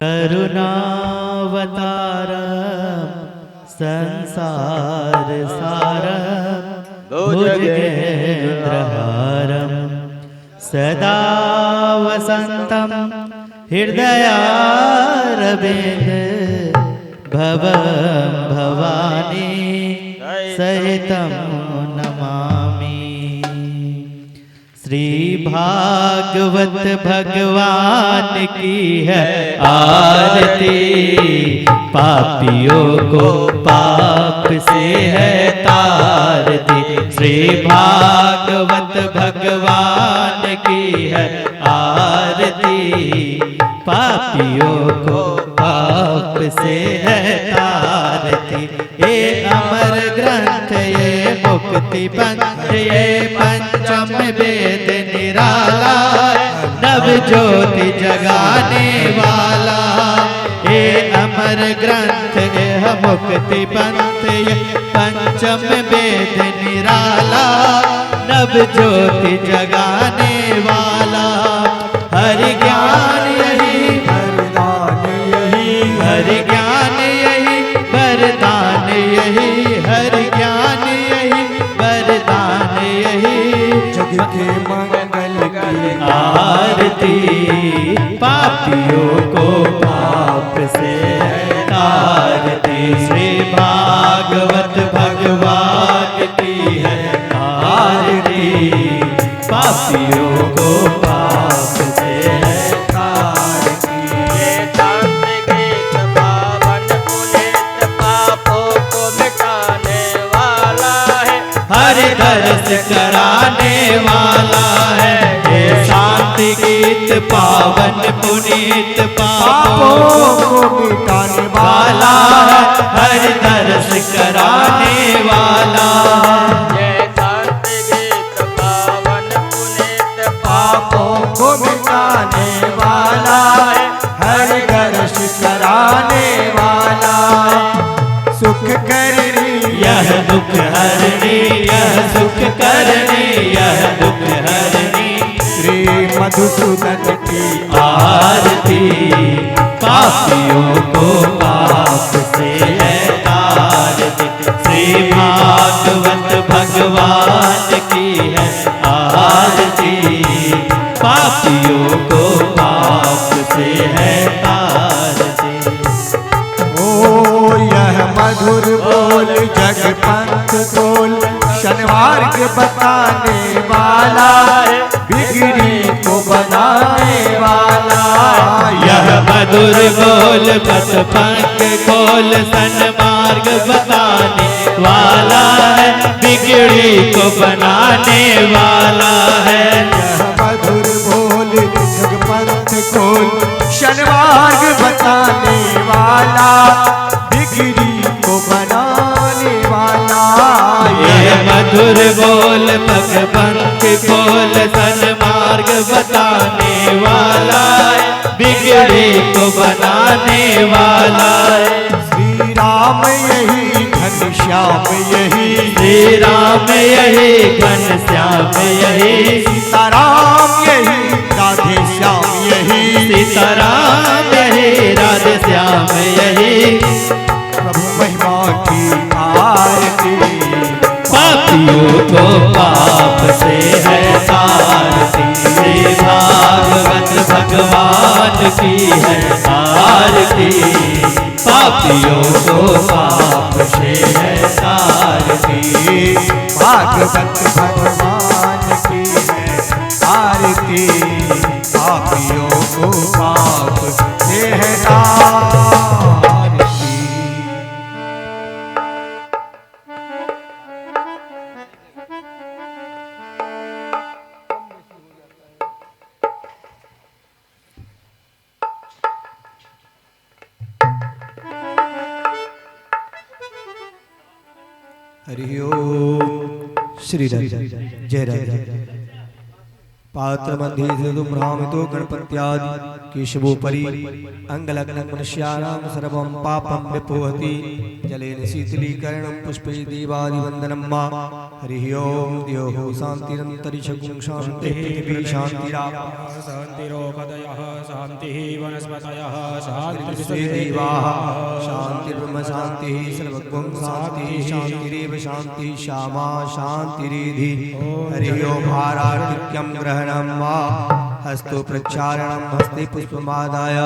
करुणावतारम संसार सारम भुजगेन्द्रहारम सदा वसंतम हृदयारविंद भवम भवानी सहितम नमामि। श्री भागवत भगवान की है आरती, पापियों को पाप से है तारती। श्री भागवत भगवान की है आरती, पापियों को पाप से है तारती। ये अमर ग्रंथ ये मुक्ति पंथ ये पंचम वेद निराला, नव ज्योति जगाने वाला। ये अमर ग्रंथ ये मुक्ति पंथ ये पंचम वेद निराला, नव ज्योति जगाने वाला। हरि ज्ञान यही वरदान यही, हरि ज्ञान यही वरदान यही, हरि ज्ञान यही वरदान यही। जग के मंगल की आरती, पापियों को पाप से तारती। श्री भागवत भगवान की है आरती, पापियों को पाप से तारती। ये तांत्रिक गीत पावन पुनीत पापों को मिटाने वाला है, हरि दर्श कराने वाला है। ये शांति गीत पावन पुनीत पापों को मिटाने वाला है, हरि दर्श कराने वाला। ये तांत्रिक गीत पावन पुनीत पापों को मिटाने वाला है, हरि दर्श कराने वाला। सुख करनी यह दुख हरनी, यह सुख करनी, यह दुख हरनी। श्री मधुसूदन की आरती, पापियों को पाप से है तारती। श्री भागवत भगवान की है आरती, पापियों को पाप से है तारती। ओ यह मधुर बोल जग पंथ बोल, शनिवार के बताने वाला है, बिगड़ी को बनाने वाला। यह मधुर बोल पथ पंख खोल, सन्मार्ग बताने वाला है, बिगड़ी को बनाने वाला है। यह मधुर बोल जग पंथ खोल, शनिवार बताने वाला, बिगड़ी को बनाने वाला। यह मधुर बोल पथ पंख खोल, सन्मार्ग बताने वाला है, बिगड़ी को बनाने वाला है। श्री राम यही घनश्याम यही, श्री राम यही घनश्याम यही, सीताराम यही राधे श्याम यही। सीताराम यही राधे श्याम यही। प्रभु महिमा की आरती, पापियों को पाप से है तारती। श्री भागवत भगवान की है आरती, पापियों को पाप से है तारती। भागवत भगवान की है आरती, पापियों को पाप से है तारती। हरि ओम। श्री राम जय राम। पात्र मध्ये भ्रामितो गणपत्यादि केशवोपरि अंगलग्न मनुष्याणां सर्वं पापं विपोहति जलेन शीतलीकरणं पुष्पै देवादिवन्दनं मा हरिः ओं द्योः शान्तिरन्तरिक्षं शान्तिः पृथिवी शान्तिरापः शान्तिरोपदयः शान्तिः वनस्पतयः शान्तिर्विश्वे देवाः शान्तिर्ब्रह्म शान्तिः सर्वगुं शान्तिः शान्तिरेव शान्तिः श्यामा शान्तिरेधि हरिः ओं हारार्तिक्यं ग्रहणं वा हस्तो प्रक्षालनं हस्ते पुष्पमादाय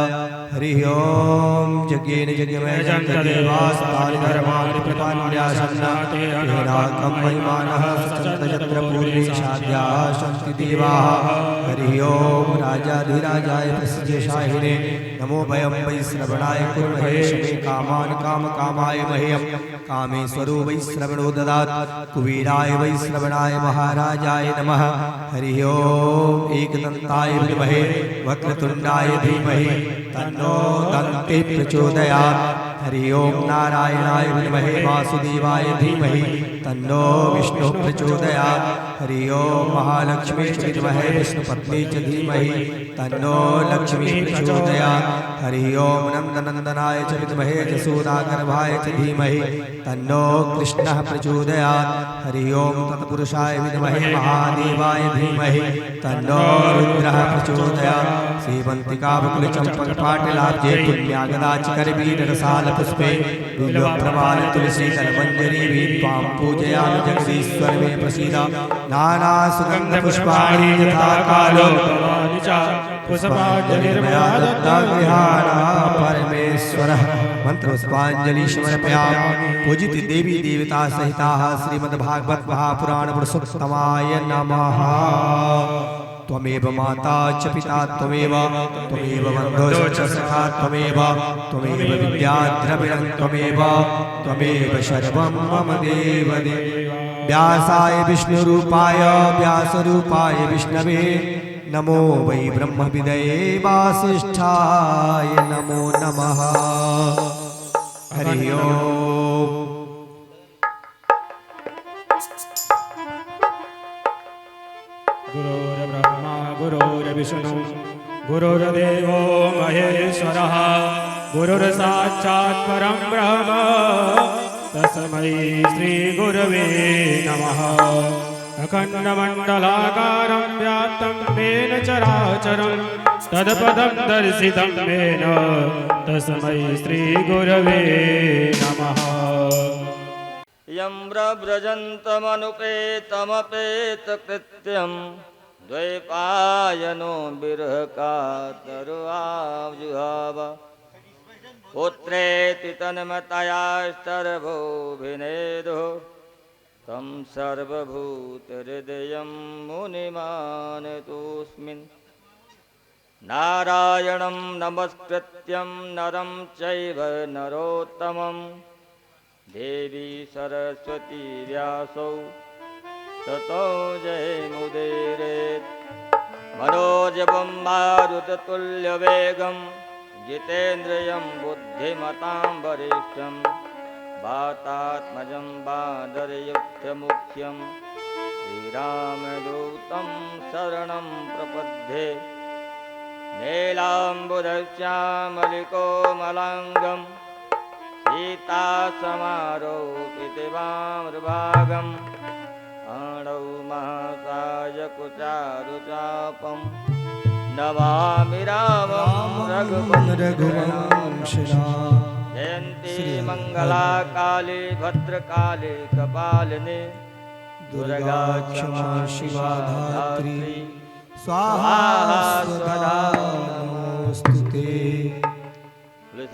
हरिः ओं यज्ञेन यज्ञमय जन्तदेवास्तानि धर्माणि प्रपन्यासन्नाते हेराकं महिमानः सचन्त यत्र पूर्वेशाद्याः सन्ति देवाः हरिः ओं राजाधिराजाय प्रसिद्धशाहिने नमो वयं वै श्रवणाय कुर्महे शमे कामान् कामकामाय मह्यं कामेश्वरो वै श्रवणो ददात् कुबेराय वै श्रवणाय महाराजाय नमः हरिः ओं एकदन्ताय विद्महे वक्रतुण्डाय धीमहि तन्नो दन्ति प्रचोदयात् हरिः ओं नारायणाय विद्महे वासुदेवाय धीमहि तन्नो विष्णुः प्रचोदयात् हरिः ओं महालक्ष्मी विद्महे विष्णुपत्नी च धीमहि तन्नो लक्ष्मी प्रचोदयात् हरिः ओं नन्दनन्दनाय च विद्महे यशोदागर्भाय च धीमहि तन्नो कृष्णः प्रचोदयात् हरिः ओं तत्पुरुषाय विद्महे महादेवाय धीमहि तन्नो रुद्रः प्रचोदयात् सेवन्तिकावकुलचम्पकपाटलाब्जे पुण्यागदाचिकरवीररसालपुष्पे बिल्वप्रमाल तुलसीदलमञ्जरी वीत्वां पूजयामि जगदीश्वर मे प्रसीद नानासुगन्धपुष्पाणि यथा कालो पुष्पाञ्जलिर्मया दत्ता गृहाणा परमेश्वरः मंत्रपुष्पाञ्जलि समर्पयामि। पूजित देवी देवता सहिताः श्रीमद्भागवत महापुराण पुरुषोत्तमाय नमः। त्वमेव माता च पिता त्वमेव बन्धुश्च सखा त्वमेव विद्या द्रविणं त्वमेव सर्वं मम देव व्यासाय विष्णुरूपाय व्यासरूपाय विष्णवे नमो वै ब्रह्मविदये वासिष्ठाय नमो नमः। हरि ओम। गुरुर्ब्रह्मा गुरुर्विष्णु गुरुर्देवो महेश्वरः गुरुर्साक्षात् परं ब्रह्म तस्मै श्रीगुरवे नमः। अखण्डमण्डलाकारं व्याप्तं येन चराचरं तत्पदं दर्शितं येन तस्मै श्रीगुरवे नमः। यं व्रजन्तमनुपेतमपेतकृत्यं द्वैपायनो बिर्हकातरुआजुहाव पुत्रेति तन्मतयास्तर्भोऽभिनेदुः तं सर्वभूतहृदयं मुनिमानतोऽस्मिन्। नारायणं नमस्कृत्यं नरं चैव नरोत्तमं देवी सरस्वती व्यासौ ततो जयमुदीरयेत्। मनोजवं मारुततुल्यवेगं जितेन्द्रियं बुद्धिमतां वरिष्ठं वातात्मजं बादरयुक्तमुख्यं श्रीरामदूतं शरणं प्रपद्ये। नीलाम्बुदश्यामलिकोमलाङ्गं सीतासमारोपितवामृभागं आणौ महासायकुचारुचापं नमामि रामं रघुवंशनाथं। जयन्ती मंगला काली भद्रकाली कपालिनी दुर्गा क्षमा शिवा धात्री स्वाहा स्वधा नमोस्तुते।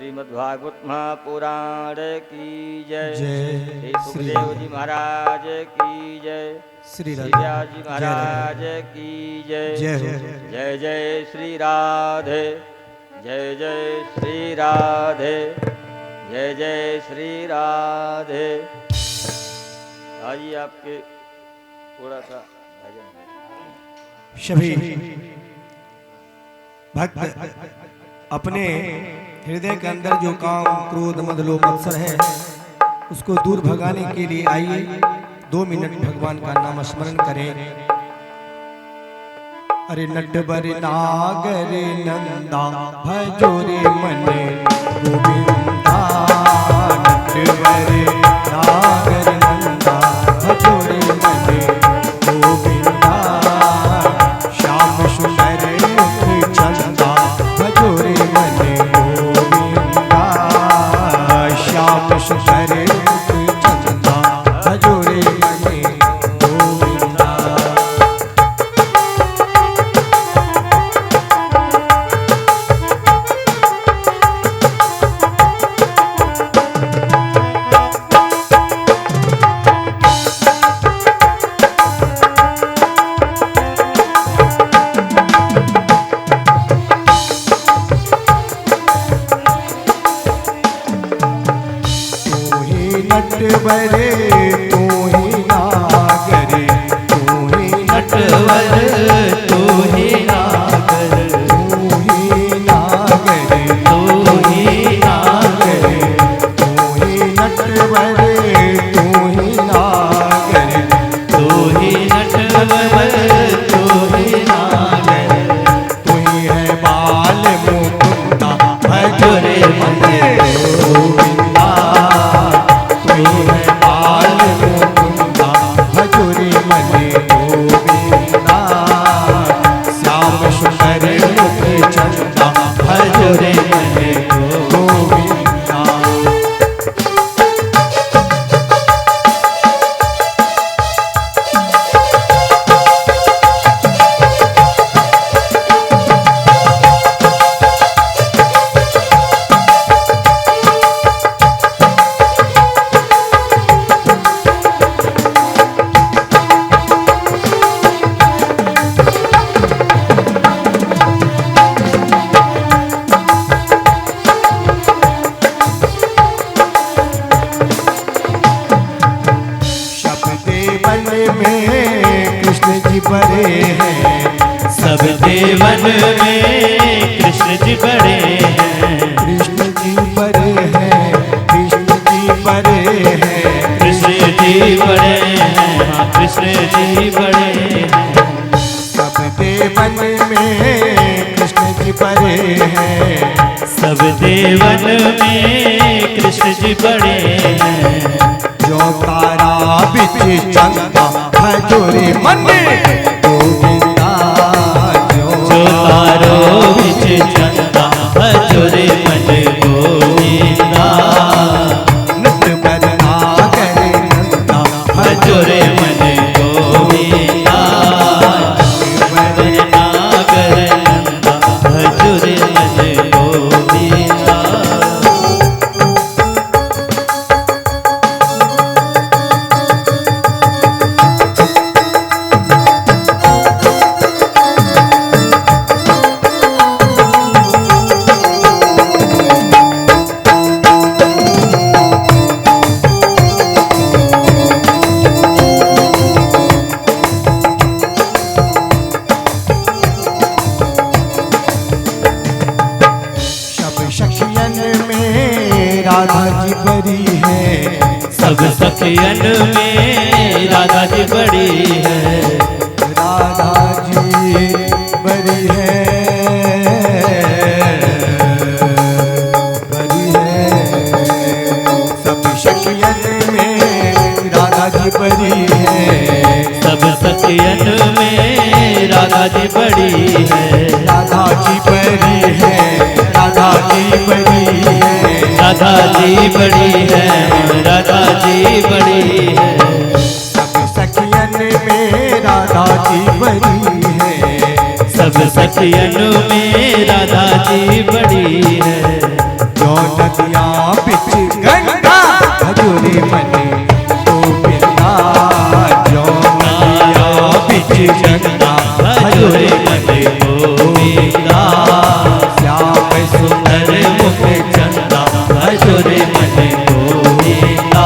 श्रीमद्भागवत महापुराण की जय। श्री सुखदेव जी महाराज की जय। श्री व्यास जी महाराज की जय। जय जय श्री राधे जय जय श्री राधे जय जय श्री राधे। आइए आपके थोड़ा सा भजन। सभी भक्त अपने हृदय के अंदर जो काम क्रोध मद लोभ मत्सर है उसको दूर भगाने के लिए आइए 2 मिनट भगवान का नाम स्मरण करें। अरे नटवर नागर नंदा भजो रे मन गोविंदा। नटवर नागर नंदा भजो रे मन गोविंदा। श्याम सुंदर मुख चंदा भजो रे मन गोविंदा। श्याम सुंदर मुख चंदा भजो रे मन गोविंदा। नटवरे तू ही नागर, तू ही नटवर तू ही नागर, तू ही नागर, तू ही नागर, तू ही नटवरे तू ही नागर, तू ही नटवर तू ही नागर। तू ही है बाल मुकुंदा भजो रे मन गोविंदा। तू ही है बाल मुकुंदा भजो रे मन गोविंदा। श्याम सुंदर मुख चंदा भजो रे मन गोविंदा। देवन में कृष्ण जी बड़े हैं, सब देवन में कृष्ण जी बड़े हैं। कृष्ण जी बड़े हैं, कृष्ण जी बड़े हैं, कृष्ण जी बड़े हैं, हाँ कृष्ण जी बड़े हैं। सब देवन में कृष्ण जी बड़े हैं, सब देवन में कृष्ण जी बड़े हैं। जो तारा बिच चंदा भजो रे मन गोविंदा। जो तारो बिच चंदा भजो रे मन गोविंदा। नटवर नागर नंदा भजो रे मन गोविंदा। नटवर नागर नंदा भजो रे मन गोविंदा। राधा जी बड़ी है, सब सखियन में राधा जी बड़ी है। राधा जी बड़ी है, बड़ी है। सब सखियन में राधा जी बड़ी है, सब सखियन में राधा जी बड़ी है। राधा जी बड़ी है, राधा जी बड़ी है, राधा जी बड़ी है, राधा जी बड़ी है। सब सखियन में राधा जी बड़ी है, सब सखियन में राधा जी बड़ी है। जो नदियाँ बिच गंगा भजो रे मन गोविंदा। जो नदियाँ बिच गंगा भजो रे मन गोविंदा। श्याम सुंदर मुख चंदा भजो रे मन गोविंदा।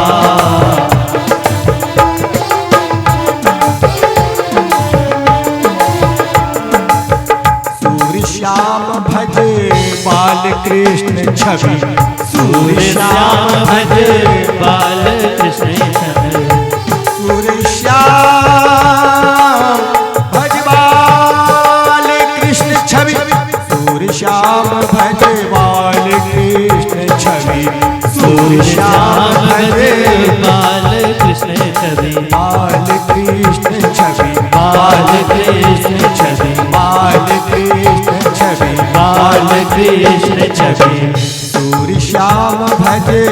सूर्य श्याम भज बाल कृष्ण छवि, सूर्य श्याम भज बाल कृष्ण छवि। सूर्य श्याम भज बाल श्याम भजे बाल कृष्ण छवि सूर्य श्याम भजे बाल कृष्ण छवि बाल कृष्ण छवि बाल कृष्ण छवि बाल कृष्ण छवि बाल कृष्ण छवि सूर्य श्याम भजे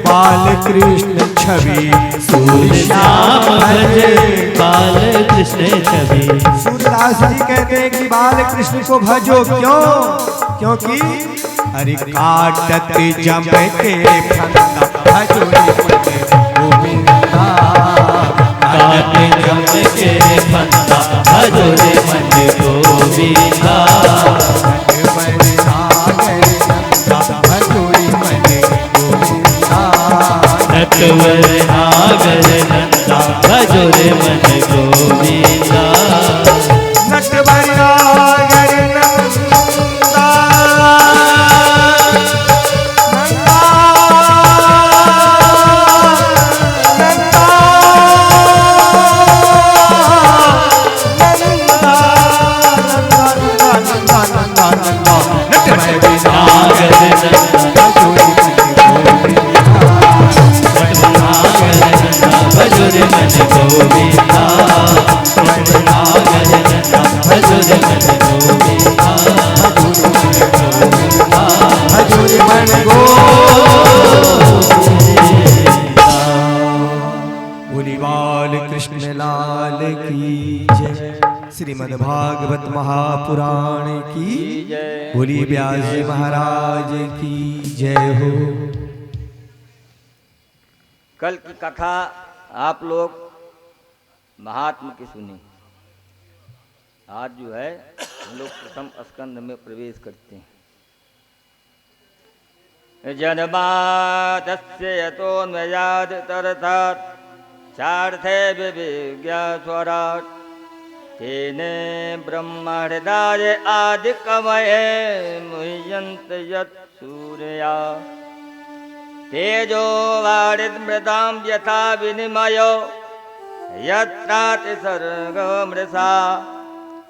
बाल कृष्ण छवि सूर्य श्याम भजे बाल कृष्ण छवि। सूर्यदास जी कहते हैं कि बाल कृष्ण को भजो, क्यों? क्योंकि अरे काटत जम के फंदा भजो रे गोविंदा, काट जम के फंदा भजो रे मन गोविंदा, नटवर नागर नंदा भजो रे मन गोविंदा, नटवर नागर नंदा भजो रे मन गोविंदा, भजो रे मन गोविंदा, भजो रे मन बोली बाल कृष्ण लाल की जय। श्रीमद् भागवत महापुराण की जय। बोली व्यास जी महाराज की जय हो। कल की कथा आप लोग महात्मा की सुनी। आज जो है हम लोग प्रथम स्कंद में प्रवेश करते हैं। जन्मादस्य यतोन्मयाद तरथात् चार्थे विविज्ञा स्वराट् तेने ब्रह्महृदाय आदि कवये मुह्यन्त यत् सूर्या तेजो वारिमृतां यथा विनिमयो यत्राति सर्गो मृषा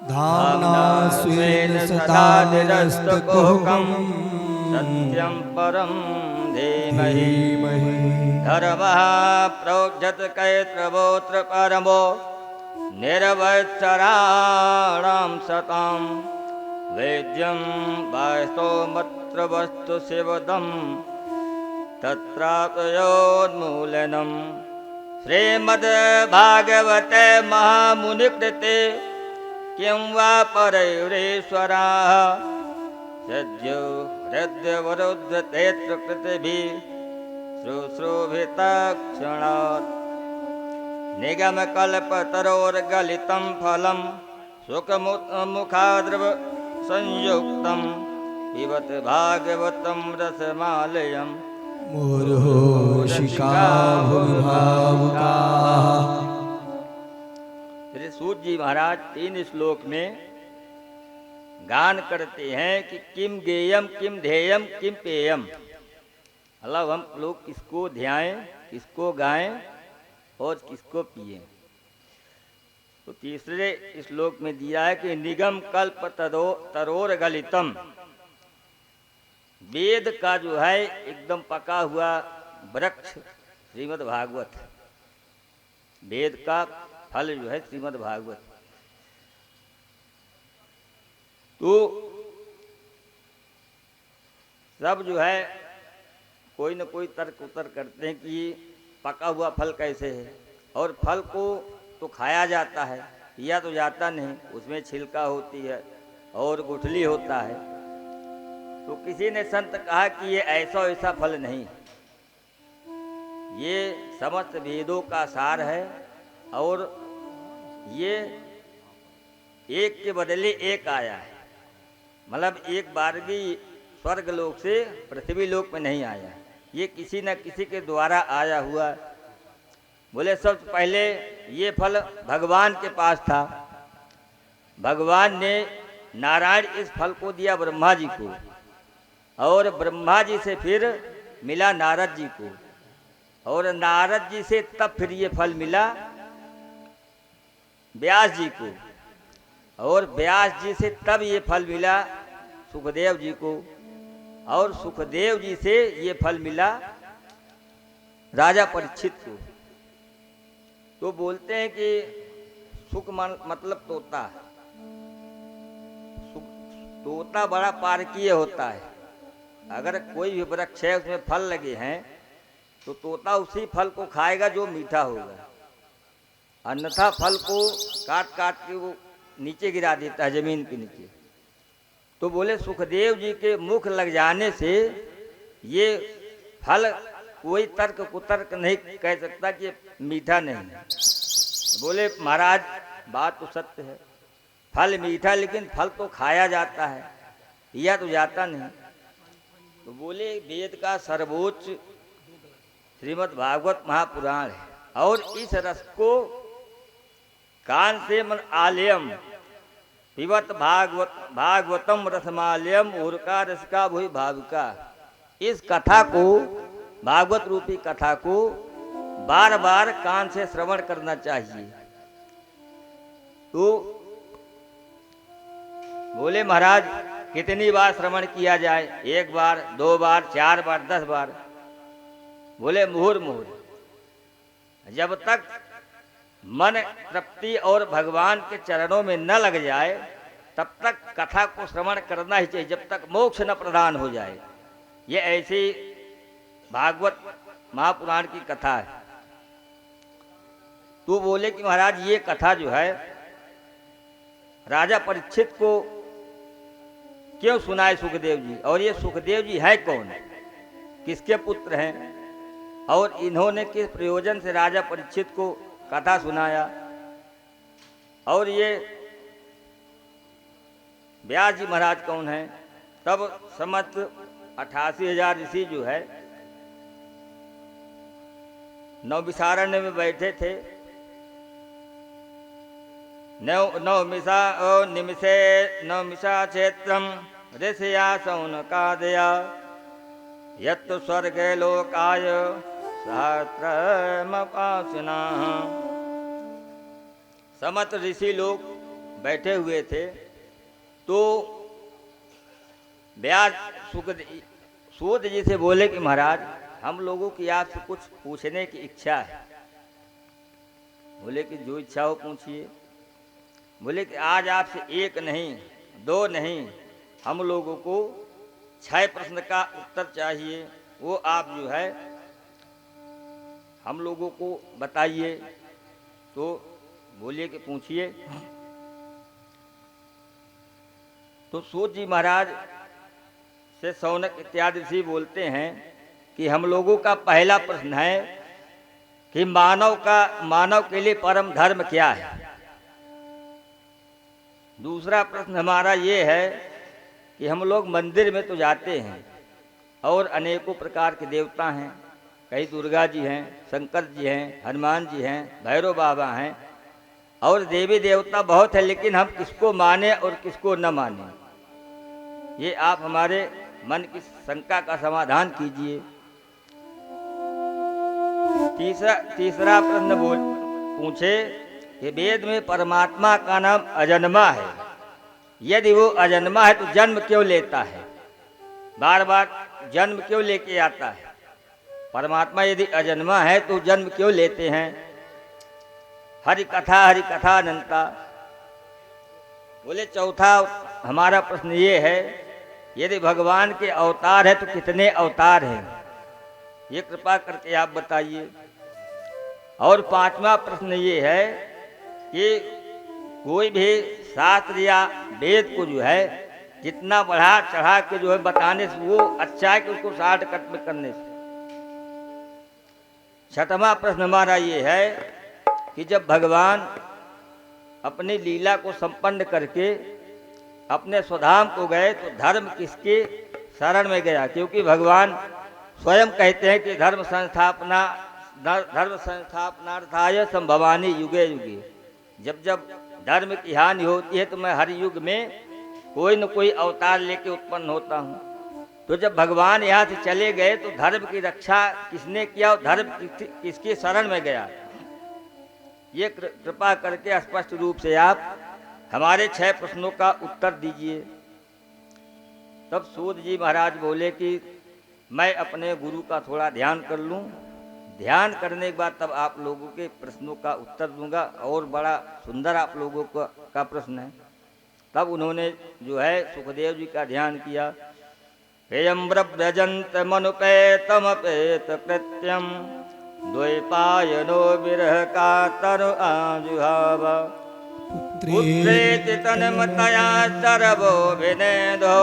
धाम्ना स्वेन सदा निरस्तकुहकं सत्यं परं धीमहि धीमहि धर्मः प्रोज्झत कैत्रवोऽत्र परमो निर्वत्सराणां सतां वेद्यं वास्तवमत्र वस्तु शिवदम् तत्रातयोन्मूलनम् श्रीमद्भागवते महामुनिकृते किं वा परैरेश्वराः सद्यो हृद्यवरुद्धतेऽत्र कृतिभिः शुश्रूषितक्षणात् निगमकल्पतरोर्गलितं फलं सुखमुखाद्रव संयुक्तं पिबत भागवतं रसमालयम् मूर्होषिका भूभावुका। श्री सूत जी महाराज 3 श्लोक में गान करते हैं कि किम गेयम किम ध्येयम किम पेयम, मतलब हम लोग किसको ध्याएं, किसको गाएं और किसको पिए। तो तीसरे श्लोक में दिया है कि निगम कल्प तरोर गलितम, वेद का जो है एकदम पका हुआ वृक्ष श्रीमद् भागवत, वेद का फल जो है श्रीमद् भागवत। तो सब जो है कोई न कोई तर्क उत्तर करते हैं कि पका हुआ फल कैसे है, और फल को तो खाया जाता है, पिया तो जाता नहीं, उसमें छिलका होती है और गुठली होता है। तो किसी ने संत कहा कि ये ऐसा ऐसा फल नहीं, ये समस्त वेदों का सार है, और ये एक के बदले एक आया है, मतलब एक बार भी स्वर्ग लोक से पृथ्वी लोक में नहीं आया, ये किसी न किसी के द्वारा आया हुआ। बोले सबसे पहले ये फल भगवान के पास था, भगवान ने नारायण इस फल को दिया ब्रह्मा जी को, और ब्रह्मा जी से फिर मिला नारद जी को, और नारद जी से तब फिर ये फल मिला व्यास जी को, और व्यास जी से तब ये फल मिला सुखदेव जी को, और सुखदेव जी से ये फल मिला राजा परीक्षित को। तो बोलते हैं कि सुख मतलब तोता, तोता बड़ा पारकीय होता है। अगर कोई भी वृक्ष है उसमें फल लगे हैं तो तोता उसी फल को खाएगा जो मीठा होगा, अन्यथा फल को काट काट के वो नीचे गिरा देता है, जमीन के नीचे। तो बोले सुखदेव जी के मुख लग जाने से ये फल कोई तर्क कुतर्क नहीं कह सकता कि मीठा नहीं है। बोले महाराज बात तो सत्य है, फल मीठा, लेकिन फल तो खाया जाता है, पिया तो जाता नहीं। तो बोले वेद का सर्वोच्च श्रीमद् भागवत महापुराण है, और इस रस को कान से मन आलयम पिबत भागवतम रसमालयम उर्का रसका भूई भाविका। इस कथा को, भागवत रूपी कथा को बार बार कान से श्रवण करना चाहिए। तो बोले महाराज कितनी बार श्रवण किया जाए? 1 बार, 2 बार, 4 बार, 10 बार? बोले मुहुर मुहुर, जब तक मन तृप्ति और भगवान के चरणों में न लग जाए तब तक कथा को श्रवण करना ही चाहिए, जब तक मोक्ष न प्रदान हो जाए। ये ऐसी भागवत महापुराण की कथा है। तो बोले कि महाराज ये कथा जो है राजा परीक्षित को क्यों सुनाए सुखदेव जी, और ये सुखदेव जी है कौन, किसके पुत्र हैं, और इन्होंने किस प्रयोजन से राजा परीक्षित को कथा सुनाया। और ये व्यास जी महाराज कौन है? तब समस्त 88,000 ऋषि जो है नवविसारण्य में बैठे थे। नवमिषा क्षेत्रम ऋषया सौनकादया यत् स्वर्गे लोकाय सहस्रमपासना। समस्त ऋषि लोग बैठे हुए थे। तो व्यास सूत जी से बोले कि महाराज हम लोगों की आपसे कुछ पूछने की इच्छा है। बोले कि जो इच्छा हो पूछिए। बोले कि आज आपसे 1 नहीं 2 नहीं, हम लोगों को 6 प्रश्न का उत्तर चाहिए, वो आप जो है हम लोगों को बताइए। तो बोलिए कि पूछिए। तो सूत जी महाराज से सौनक इत्यादि ऋषि बोलते हैं कि हम लोगों का पहला प्रश्न है कि मानव के लिए परम धर्म क्या है। दूसरा प्रश्न हमारा ये है कि हम लोग मंदिर में तो जाते हैं और अनेकों प्रकार के देवता हैं, कई दुर्गा जी हैं, शंकर जी हैं, हनुमान जी हैं, भैरव बाबा हैं, और देवी देवता बहुत है, लेकिन हम किसको माने और किसको न माने, ये आप हमारे मन की शंका का समाधान कीजिए। तीसरा प्रश्न पूछे कि वेद में परमात्मा का नाम अजन्मा है, यदि वो अजन्मा है तो जन्म क्यों लेता है, बार बार जन्म क्यों लेके आता है? परमात्मा यदि अजन्मा है तो जन्म क्यों लेते हैं? हरि कथा अनंता। बोले चौथा हमारा प्रश्न ये है, यदि भगवान के अवतार है तो कितने अवतार हैं, ये कृपा करके आप बताइए। और 5वां प्रश्न ये है कि कोई भी शास्त्र या वेद को जो है जितना बढ़ा चढ़ा के जो है बताने से वो अच्छा है कि उसको शॉर्टकट में करने से। 6वां प्रश्न हमारा ये है कि जब भगवान अपनी लीला को संपन्न करके अपने स्वधाम को गए तो धर्म किसके शरण में गया? क्योंकि भगवान स्वयं कहते हैं कि धर्म संस्थापनार्थाय संभवानी युगे युगे। जब जब धर्म की हानि होती है तो मैं हर युग में कोई न कोई अवतार लेके उत्पन्न होता हूँ। तो जब भगवान यहाँ से चले गए तो धर्म की रक्षा किसने किया और धर्म किसके शरण में गया? ये कृपा करके स्पष्ट रूप से आप हमारे 6 प्रश्नों का उत्तर दीजिए। तब सूत जी महाराज बोले कि मैं अपने गुरु का थोड़ा ध्यान कर लूं, ध्यान करने के बाद तब आप लोगों के प्रश्नों का उत्तर दूंगा। और बड़ा सुंदर आप लोगों का प्रश्न है। तब उन्होंने जो है सुखदेव जी का ध्यान किया। हेयं व्रजंत मनुपेतमपेत कृत्यम द्वैपायनो विरह कातर आजुहाव पुत्रेति तन्मतया सर्वो विनेदो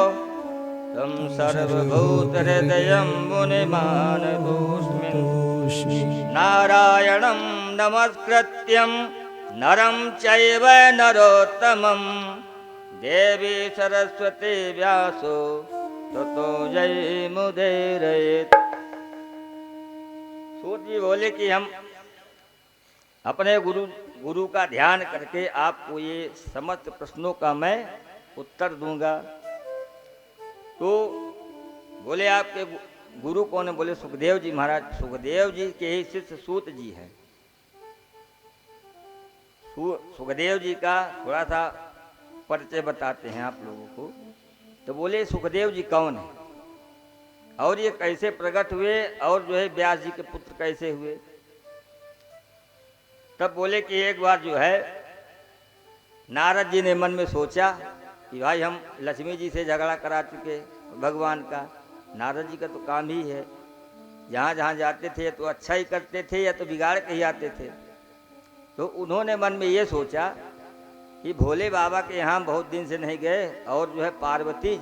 तम सर्वभूत हृदयं मुनिमानतोऽस्मि नारायणं नमस्कृत्यं नरं चैव नरोत्तमं देवी सरस्वती व्यासो ततो जयमुदीरयेत्। सूत जी बोले कि हम अपने गुरु का ध्यान करके आपको ये समस्त प्रश्नों का मैं उत्तर दूंगा। तो बोले आपके गुरु कौन है? बोले सुखदेव जी महाराज। सुखदेव जी के ही शिष्य सूत जी हैं। सुखदेव जी का थोड़ा सा परिचय बताते हैं आप लोगों को। तो बोले सुखदेव जी कौन है और ये कैसे प्रकट हुए और जो है व्यास जी के पुत्र कैसे हुए। तब बोले कि एक बार जो है नारद जी ने मन में सोचा कि भाई हम लक्ष्मी जी से झगड़ा करा चुके भगवान का। नारद जी का तो काम ही है, जहाँ जहाँ जाते थे तो अच्छा ही करते थे या तो बिगाड़ के ही आते थे। तो उन्होंने मन में ये सोचा कि भोले बाबा के यहाँ बहुत दिन से नहीं गए और जो है पार्वती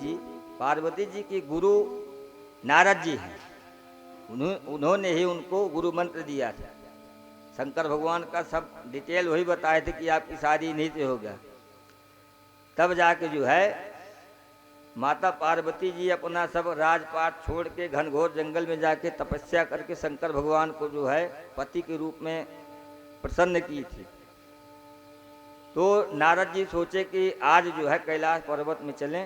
जी की गुरु नारद जी हैं। उन्होंने ही उनको गुरु मंत्र दिया था। शंकर भगवान का सब डिटेल वही बताए थे कि आपकी शादी इन्हीं से होगा। तब जाके जो है माता पार्वती जी अपना सब राजपाट छोड़ के घनघोर जंगल में जाके तपस्या करके शंकर भगवान को जो है पति के रूप में प्रसन्न की थी। तो नारद जी सोचे कि आज जो है कैलाश पर्वत में चलें,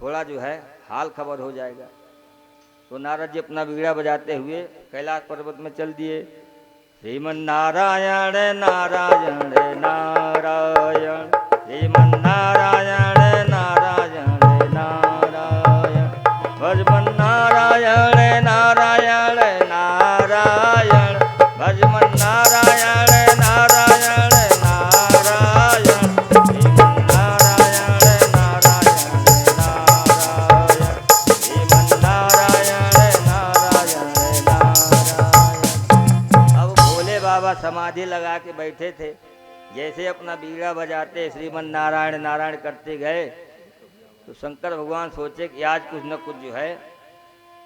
थोड़ा जो है हाल खबर हो जाएगा। तो नारद जी अपना बीड़ा बजाते हुए कैलाश पर्वत में चल दिए। श्रीमन नारायण नारायण नारायण श्रीमन नारायण नारायण नारायण भजमन नारायण नारायण नारायण भजमन नारायण नारायण नारायण श्रीमन नारायण नारायण नारायण श्रीमन नारायण नारायण नारायण। अब भोले बाबा समाधि लगा के बैठे थे। जैसे अपना बीड़ा बजाते श्रीमन नारायण नारायण करते गए तो शंकर भगवान सोचे कि आज कुछ न कुछ जो है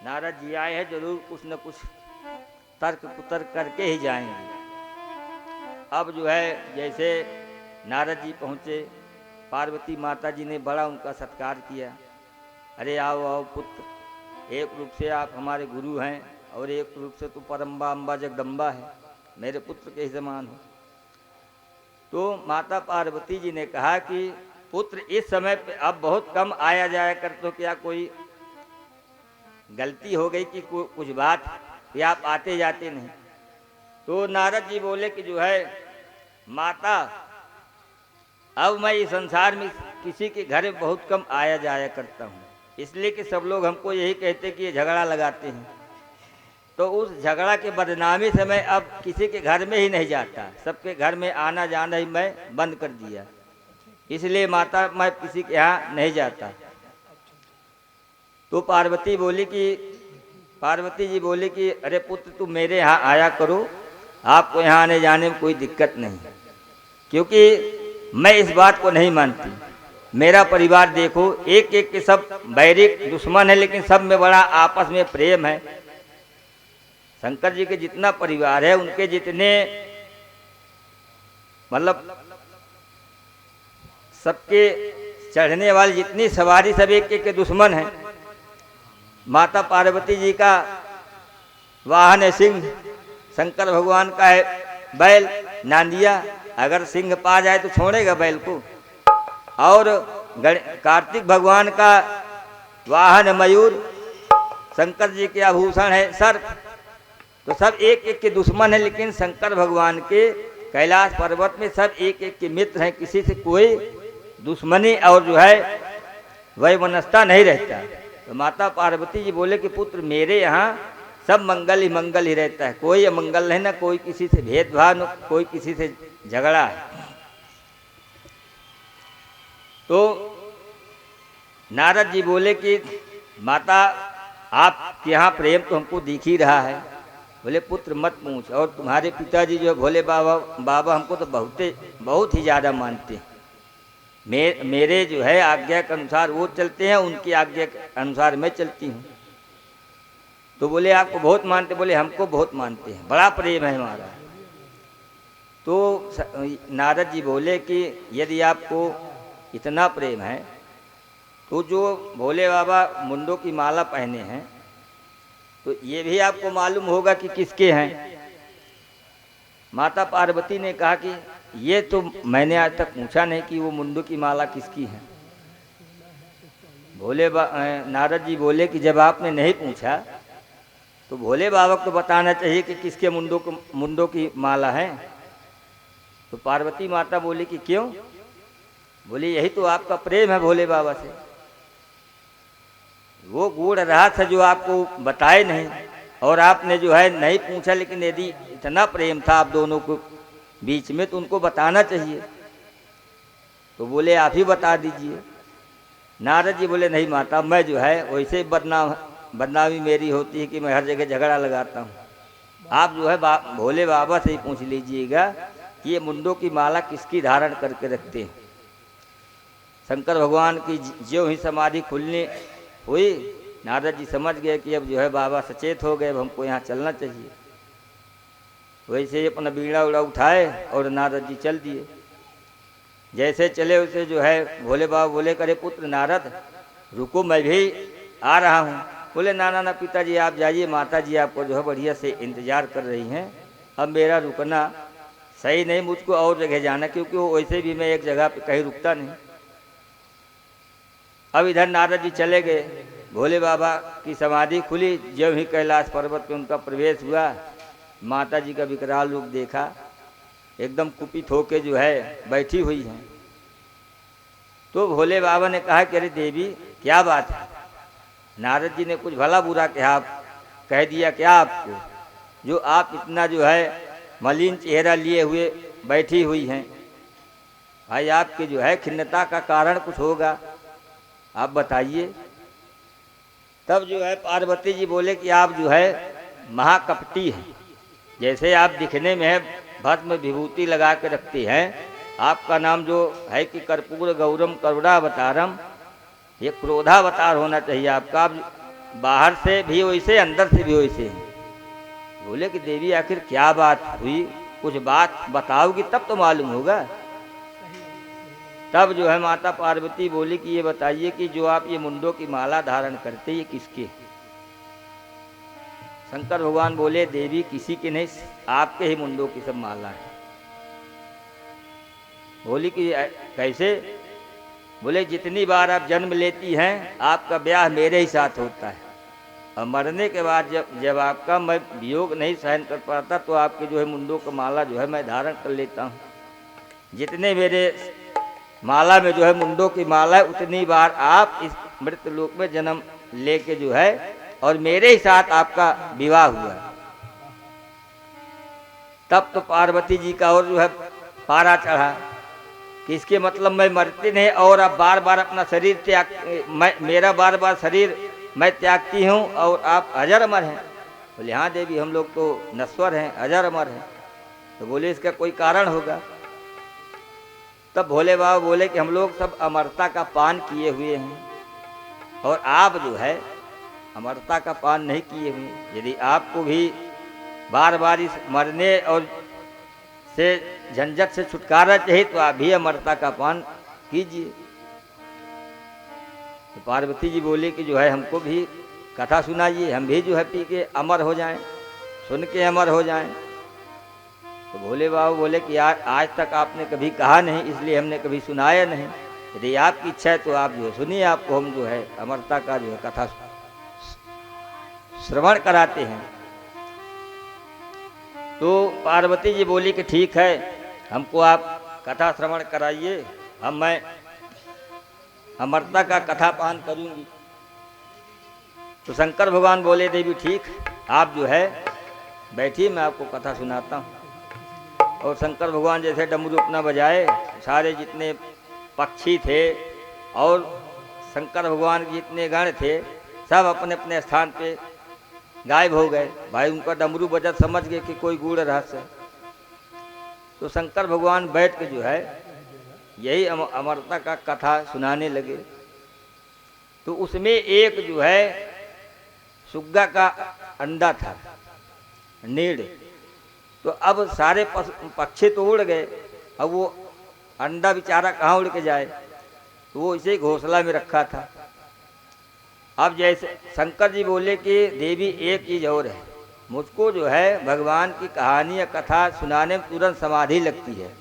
नारद जी आए हैं, जरूर कुछ न कुछ तर्क कुतर्क करके ही जाएंगे। अब जो है जैसे नारद जी पहुँचे, पार्वती माता जी ने बड़ा उनका सत्कार किया। अरे आओ आओ पुत्र, एक रूप से आप हमारे गुरु हैं और एक रूप से तो परम्बा अम्बा जगदम्बा है, मेरे पुत्र के ही समान हो। तो माता पार्वती जी ने कहा कि पुत्र इस समय पे अब बहुत कम आया जाया कर, तो क्या कोई गलती हो गई कि कुछ बात कि आप आते जाते नहीं। तो नारद जी बोले कि जो है माता अब मैं इस संसार में किसी के घर में बहुत कम आया जाया करता हूँ, इसलिए कि सब लोग हमको यही कहते कि ये झगड़ा लगाते हैं। तो उस झगड़ा के बदनामी से मैं अब किसी के घर में ही नहीं जाता, सबके घर में आना जाना ही मैं बंद कर दिया। इसलिए माता मैं किसी के यहाँ नहीं जाता। तो पार्वती जी बोली कि अरे पुत्र तुम मेरे यहाँ आया करो, आपको यहाँ आने जाने में कोई दिक्कत नहीं, क्योंकि मैं इस बात को नहीं मानती। मेरा परिवार देखो, एक एक के सब बैरिक दुश्मन है, लेकिन सब में बड़ा आपस में प्रेम है। शंकर जी के जितना परिवार है, उनके जितने मतलब सबके चढ़ने वाली जितनी सवारी सब एक एक के दुश्मन हैं। माता पार्वती जी का वाहन है सिंह, शंकर भगवान का है बैल नांदिया, अगर सिंह पा जाए तो छोड़ेगा बैल को। और कार्तिक भगवान का वाहन मयूर, शंकर जी के आभूषण है सर्प। तो सब एक एक के दुश्मन है, लेकिन शंकर भगवान के कैलाश पर्वत में सब एक एक के मित्र हैं, किसी से कोई दुश्मनी और जो है वैमनस्यता नहीं रहता। तो माता पार्वती जी बोले कि पुत्र मेरे यहाँ सब मंगल ही रहता है, कोई अमंगल नहीं, ना कोई किसी से भेदभाव, न कोई किसी से झगड़ा है। तो नारद जी बोले कि माता आपके यहाँ प्रेम तो हमको दिख ही रहा है। बोले पुत्र मत पूछ, और तुम्हारे पिताजी जो भोले बाबा हमको तो बहुत ही ज़्यादा मानते हैं। मेरे जो है आज्ञा के अनुसार वो चलते हैं, उनकी आज्ञा के अनुसार मैं चलती हूँ। तो बोले आपको बहुत मानते? बोले हमको बहुत मानते हैं, बड़ा प्रेम है हमारा। तो नारद जी बोले कि यदि आपको इतना प्रेम है तो जो भोले बाबा मुंडों की माला पहने हैं तो ये भी आपको मालूम होगा कि किसके हैं। माता पार्वती ने कहा कि ये तो मैंने आज तक पूछा नहीं कि वो मुंडों की माला किसकी है। नारद जी बोले कि जब आपने नहीं पूछा तो भोले बाबा को बताना चाहिए कि किसके मुंडों की माला है। तो पार्वती माता बोली कि क्यों? बोली यही तो आपका प्रेम है भोले बाबा से। वो गूढ़ रहस्य जो आपको बताए नहीं, और आपने जो है नहीं पूछा, लेकिन यदि इतना प्रेम था आप दोनों को बीच में तो उनको बताना चाहिए। तो बोले आप ही बता दीजिए। नारद जी बोले नहीं माता, मैं जो है वैसे बदनामी मेरी होती है कि मैं हर जगह झगड़ा लगाता हूँ। आप जो है भोले बाबा से ही पूछ लीजिएगा कि ये मुंडों की माला किसकी धारण करके रखते हैं। शंकर भगवान की ज्यों ही समाधि खुलनी हुई, नारद जी समझ गए कि अब जो है बाबा सचेत हो गए, अब हमको यहाँ चलना चाहिए। वैसे ही अपना बीड़ा उड़ा उठाए और नारद जी चल दिए। जैसे चले उसे जो है भोले बाबा बोले करे पुत्र नारद रुको, मैं भी आ रहा हूँ। बोले ना पिताजी आप जाइए, माता जी आपको जो है बढ़िया से इंतजार कर रही हैं, अब मेरा रुकना सही नहीं, मुझको और जगह जाना, क्योंकि वो वैसे भी मैं एक जगह पे कहीं रुकता नहीं। अब इधर नारद जी चले गए, भोले बाबा की समाधि खुली, जब ही कैलाश पर्वत पे उनका प्रवेश हुआ, माता जी का विकराल रूप देखा, एकदम कुपित होके जो है बैठी हुई हैं। तो भोले बाबा ने कहा कि अरे देवी क्या बात है? नारद जी ने कुछ भला बुरा कह दिया क्या आपको, जो आप इतना जो है मलिन चेहरा लिए हुए बैठी हुई हैं? भाई आपके जो है खिन्नता का कारण कुछ होगा, आप बताइए। तब जो है पार्वती जी बोले कि आप जो है महाकपटी हैं, जैसे आप दिखने में है भस्म विभूति लगा के रखती हैं, आपका नाम जो है कि कर्पूर गौरम करुणावतारम, ये क्रोधावतार होना चाहिए आपका। आप बाहर से भी वैसे, अंदर से भी वैसे हैं। बोले कि देवी आखिर क्या बात हुई, कुछ बात बताओगी तब तो मालूम होगा। तब जो है माता पार्वती बोली कि ये बताइए कि जो आप ये मुंडों की माला धारण करते ये किसके? शंकर भगवान बोले देवी किसी के नहीं, आपके ही मुंडों की सब माला है। बोली कि कैसे? बोले जितनी बार आप जन्म लेती हैं आपका ब्याह मेरे ही साथ होता है, और मरने के बाद जब आपका मैं वियोग नहीं सहन कर पाता तो आपके जो है मुंडों का माला जो है मैं धारण कर लेता हूँ। जितने मेरे माला में जो है मुंडों की माला है उतनी बार आप इस मृत लोक में जन्म लेके जो है और मेरे ही साथ आपका विवाह हुआ। तब तो पार्वती जी का और जो है पारा चढ़ा कि इसके मतलब मैं मरती नहीं और अब बार बार अपना शरीर मेरा बार बार शरीर मैं त्यागती हूँ और आप अजर अमर हैं। बोले हाँ देवी हम लोग तो नश्वर हैं, अजर अमर हैं। तो बोले इसका कोई कारण होगा। तब भोले बाबा बोले कि हम लोग सब अमरता का पान किए हुए हैं और आप जो है अमरता का पान नहीं किए हुए। यदि आपको भी बार बार इस मरने और से झंझट से छुटकारा चाहिए तो आप भी अमरता का पान कीजिए। तो पार्वती जी बोले कि जो है हमको भी कथा सुनाइए, हम भी जो है पी के अमर हो जाएं, सुन के अमर हो जाएं। तो भोले बाबा बोले कि आज तक आपने कभी कहा नहीं, इसलिए हमने कभी सुनाया नहीं। यदि आपकी इच्छा है तो आप जो सुनिए, आपको हम जो है अमरता का जो है कथा श्रवण कराते हैं। तो पार्वती जी बोली कि ठीक है, हमको आप कथा श्रवण कराइए, मैं अमरता का कथा पान करूंगी। तो शंकर भगवान बोले देवी ठीक, आप जो है बैठिए, मैं आपको कथा सुनाता हूँ। और शंकर भगवान जैसे डमरू अपना बजाए, सारे जितने पक्षी थे और शंकर भगवान के जितने गण थे सब अपने अपने स्थान पे गायब हो गए। भाई उनका डमरू बजत समझ गए कि कोई गूढ़ रहस्य। तो शंकर भगवान बैठ के जो है यही अमरता का कथा सुनाने लगे। तो उसमें एक जो है सुग्गा का अंडा था, नीड़। तो अब सारे पक्षी तो उड़ गए, अब वो अंडा बेचारा कहाँ उड़ के जाए, तो वो इसे घोंसला में रखा था। अब जैसे शंकर जी बोले कि देवी एक चीज़ और है, मुझको जो है भगवान की कहानी या कथा सुनाने में तुरंत समाधि लगती है,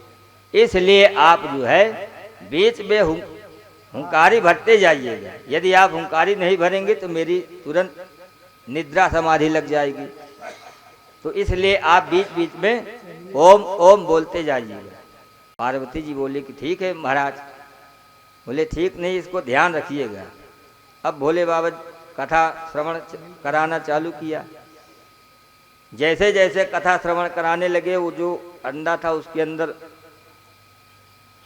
इसलिए आप जो है बीच में हुंकारी भरते जाइएगा। यदि आप हुंकारी नहीं भरेंगे तो मेरी तुरंत निद्रा समाधि लग जाएगी, तो इसलिए आप बीच बीच में ओम ओम बोलते जाइएगा। पार्वती जी बोले कि ठीक है महाराज। बोले ठीक नहीं, इसको ध्यान रखिएगा। अब भोले बाबा कथा श्रवण कराना चालू किया। जैसे जैसे कथा श्रवण कराने लगे, वो जो अंडा था उसके अंदर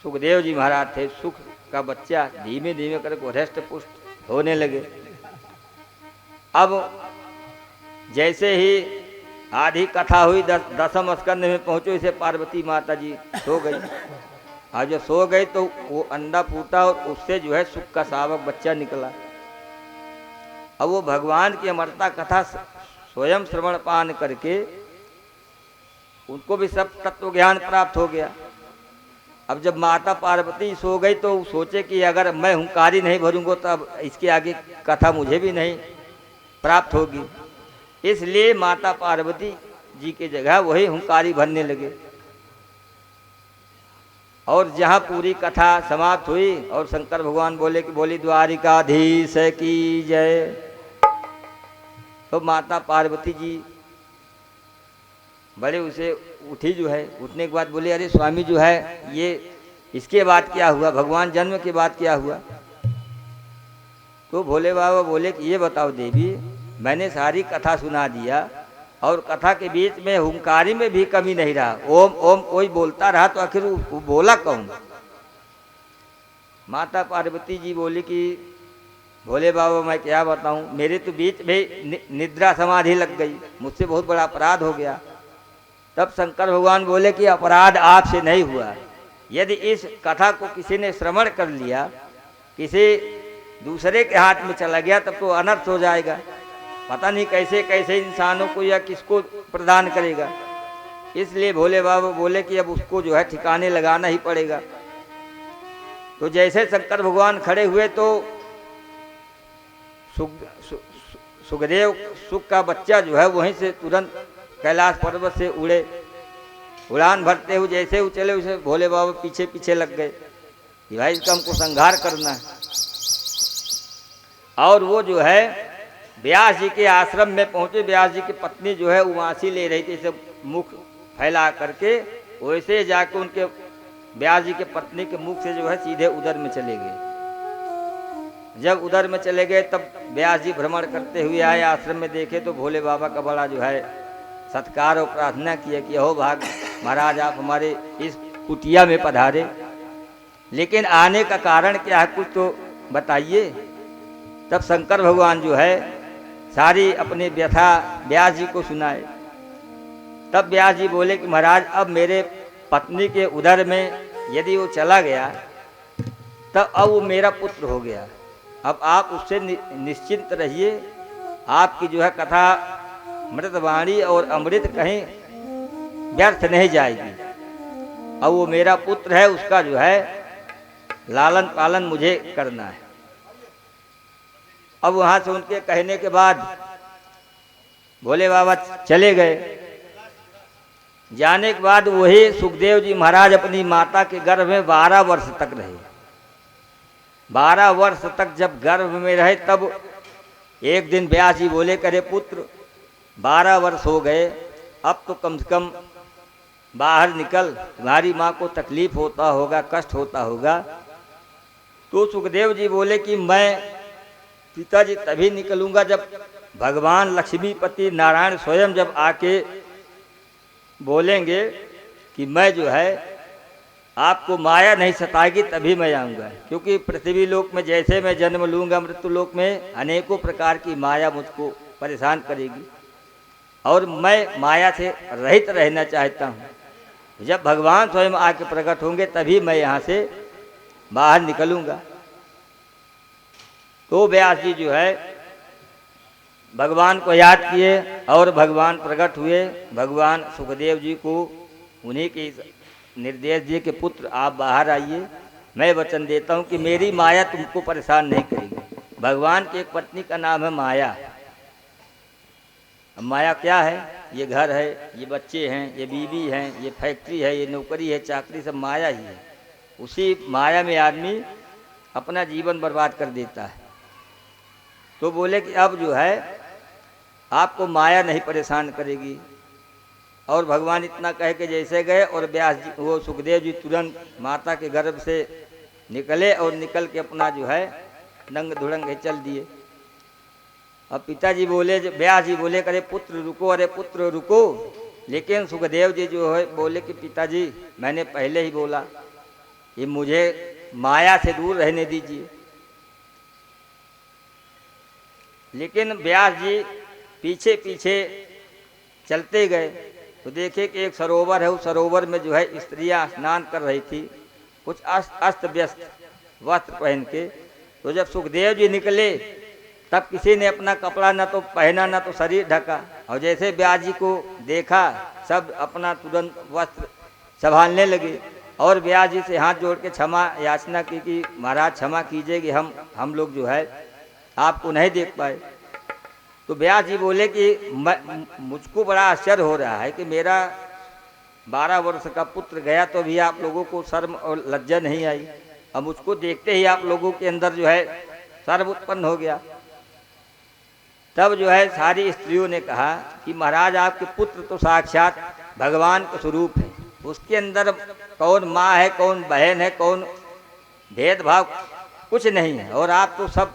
सुखदेव जी महाराज थे, सुख का बच्चा धीमे धीमे करके हृष्ट पुष्ट होने लगे। अब जैसे ही आधी कथा हुई, दसम स्कंद में पहुंचो, इसे पार्वती माता जी सो गई। और जब सो गई तो वो अंडा फूटा और उससे जो है सुख का शावक बच्चा निकला। अब वो भगवान की अमरता कथा स्वयं श्रवण पान करके उनको भी सब तत्व ज्ञान प्राप्त हो गया। अब जब माता पार्वती सो गई तो सोचे कि अगर मैं हुंकारी नहीं भरूंगा तो अब इसके आगे कथा मुझे भी नहीं प्राप्त होगी, इसलिए माता पार्वती जी की जगह वही हुंकारी भरने लगे। और जहाँ पूरी कथा समाप्त हुई और शंकर भगवान बोले कि बोली द्वारिकाधीश की जय, तो माता पार्वती जी बड़े उसे उठी जो है, उठने के बाद बोले अरे स्वामी जो है ये इसके बाद क्या हुआ, भगवान जन्म के बाद क्या हुआ। तो भोले बाबा बोले कि ये बताओ देवी, मैंने सारी कथा सुना दिया और कथा के बीच में हुंकारी में भी कमी नहीं रहा, ओम ओम कोई बोलता रहा, तो आखिर वो बोला कौन। माता पार्वती जी बोली कि भोले बाबा मैं क्या बताऊं, मेरे तो बीच में निद्रा समाधि लग गई, मुझसे बहुत बड़ा अपराध हो गया। तब शंकर भगवान बोले कि अपराध आपसे नहीं हुआ, यदि इस कथा को किसी ने श्रवण कर लिया, किसी दूसरे के हाथ में चला गया तब तो अनर्थ हो जाएगा, पता नहीं कैसे कैसे इंसानों को या किसको प्रदान करेगा। इसलिए भोले बाबा बोले कि अब उसको जो है ठिकाने लगाना ही पड़ेगा। तो जैसे शंकर भगवान खड़े हुए तो सुखदेव सुख का बच्चा जो है वहीं से तुरंत कैलाश पर्वत से उड़े, उड़ान भरते हुए जैसे वो चले उसे भोले बाबा पीछे पीछे लग गए कि भाई इसका हमको संहार करना है। और वो जो है व्यास जी के आश्रम में पहुंचे। व्यास जी की पत्नी जो है उमासी ले रही थी, इसे मुख फैला करके, वैसे जाके उनके व्यास जी के पत्नी के मुख से जो है सीधे उदर में चले गए। जब उदर में चले गए तब व्यास जी भ्रमण करते हुए आए, आश्रम में देखे तो भोले बाबा का बड़ा जो है सत्कार और प्रार्थना किया कि हो भाग महाराज आप हमारे इस कुटिया में पधारे, लेकिन आने का कारण क्या है कुछ तो बताइए। तब शंकर भगवान जो है सारी अपनी व्यथा व्यास जी को सुनाए। तब व्यास जी बोले कि महाराज अब मेरे पत्नी के उदर में यदि वो चला गया तब अब वो मेरा पुत्र हो गया, अब आप उससे निश्चिंत रहिए, आपकी जो है कथा मृतवाणी और अमृत कहीं व्यर्थ नहीं जाएगी। अब वो मेरा पुत्र है, उसका जो है लालन पालन मुझे करना है। अब वहां से उनके कहने के बाद भोले बाबा चले गए। जाने के बाद वही सुखदेव जी महाराज अपनी माता के गर्भ में 12 वर्ष तक रहे। 12 वर्ष तक जब गर्भ में रहे तब एक दिन व्यास जी बोले करे पुत्र 12 वर्ष हो गए, अब तो कम से कम बाहर निकल, तुम्हारी माँ को तकलीफ होता होगा, कष्ट होता होगा। तो सुखदेव जी बोले कि मैं पिताजी तभी निकलूंगा जब भगवान लक्ष्मीपति नारायण स्वयं जब आके बोलेंगे कि मैं जो है आपको माया नहीं सताएगी, तभी मैं आऊँगा। क्योंकि पृथ्वी लोक में जैसे मैं जन्म लूँगा, मृत्यु लोक में अनेकों प्रकार की माया मुझको परेशान करेगी और मैं माया से रहित रहना चाहता हूँ। जब भगवान स्वयं आके प्रकट होंगे तभी मैं यहाँ से बाहर निकलूँगा। तो व्यास जी जो है भगवान को याद किए और भगवान प्रकट हुए। भगवान सुखदेव जी को उन्हीं के निर्देश दिए कि पुत्र आप बाहर आइए, मैं वचन देता हूँ कि मेरी माया तुमको परेशान नहीं करेगी। भगवान की एक पत्नी का नाम है माया। अब माया क्या है? ये घर है, ये बच्चे हैं, ये बीवी हैं, ये फैक्ट्री है, ये नौकरी है, चाकरी, सब माया ही है। उसी माया में आदमी अपना जीवन बर्बाद कर देता है। तो बोले कि अब जो है आपको माया नहीं परेशान करेगी। और भगवान इतना कह के जैसे गए और व्यास जी वो सुखदेव जी तुरंत माता के गर्भ से निकले और निकल के अपना जो है नंग धुड़ंग चल दिए। अब पिताजी बोले, व्यास जी बोले करे पुत्र रुको, अरे पुत्र रुको। लेकिन सुखदेव जी जो है बोले कि पिताजी मैंने पहले ही बोला कि मुझे माया से दूर रहने दीजिए। लेकिन व्यास जी पीछे पीछे चलते गए तो देखे कि एक सरोवर है, उस सरोवर में जो है स्त्रियां स्नान कर रही थी, कुछ अस्त व्यस्त वस्त्र पहन के। तो जब सुखदेव जी निकले तब किसी ने अपना कपड़ा न तो पहना न तो शरीर ढका, और जैसे व्यास जी को देखा सब अपना तुरंत वस्त्र संभालने लगे और व्यास जी से हाथ जोड़ के क्षमा याचना की कि महाराज क्षमा कीजिए कि हम लोग जो है आपको नहीं देख पाए। तो व्यास जी बोले कि मुझको बड़ा आश्चर्य हो रहा है कि मेरा 12 वर्ष का पुत्र गया तो भी आप लोगों को शर्म और लज्जा नहीं आई, अब मुझको देखते ही आप लोगों के अंदर जो है शर्म उत्पन्न हो गया। तब जो है सारी स्त्रियों ने कहा कि महाराज आपके पुत्र तो साक्षात भगवान का स्वरूप है, उसके अंदर कौन माँ है, कौन बहन है, कौन भेदभाव कुछ नहीं है, और आप तो सब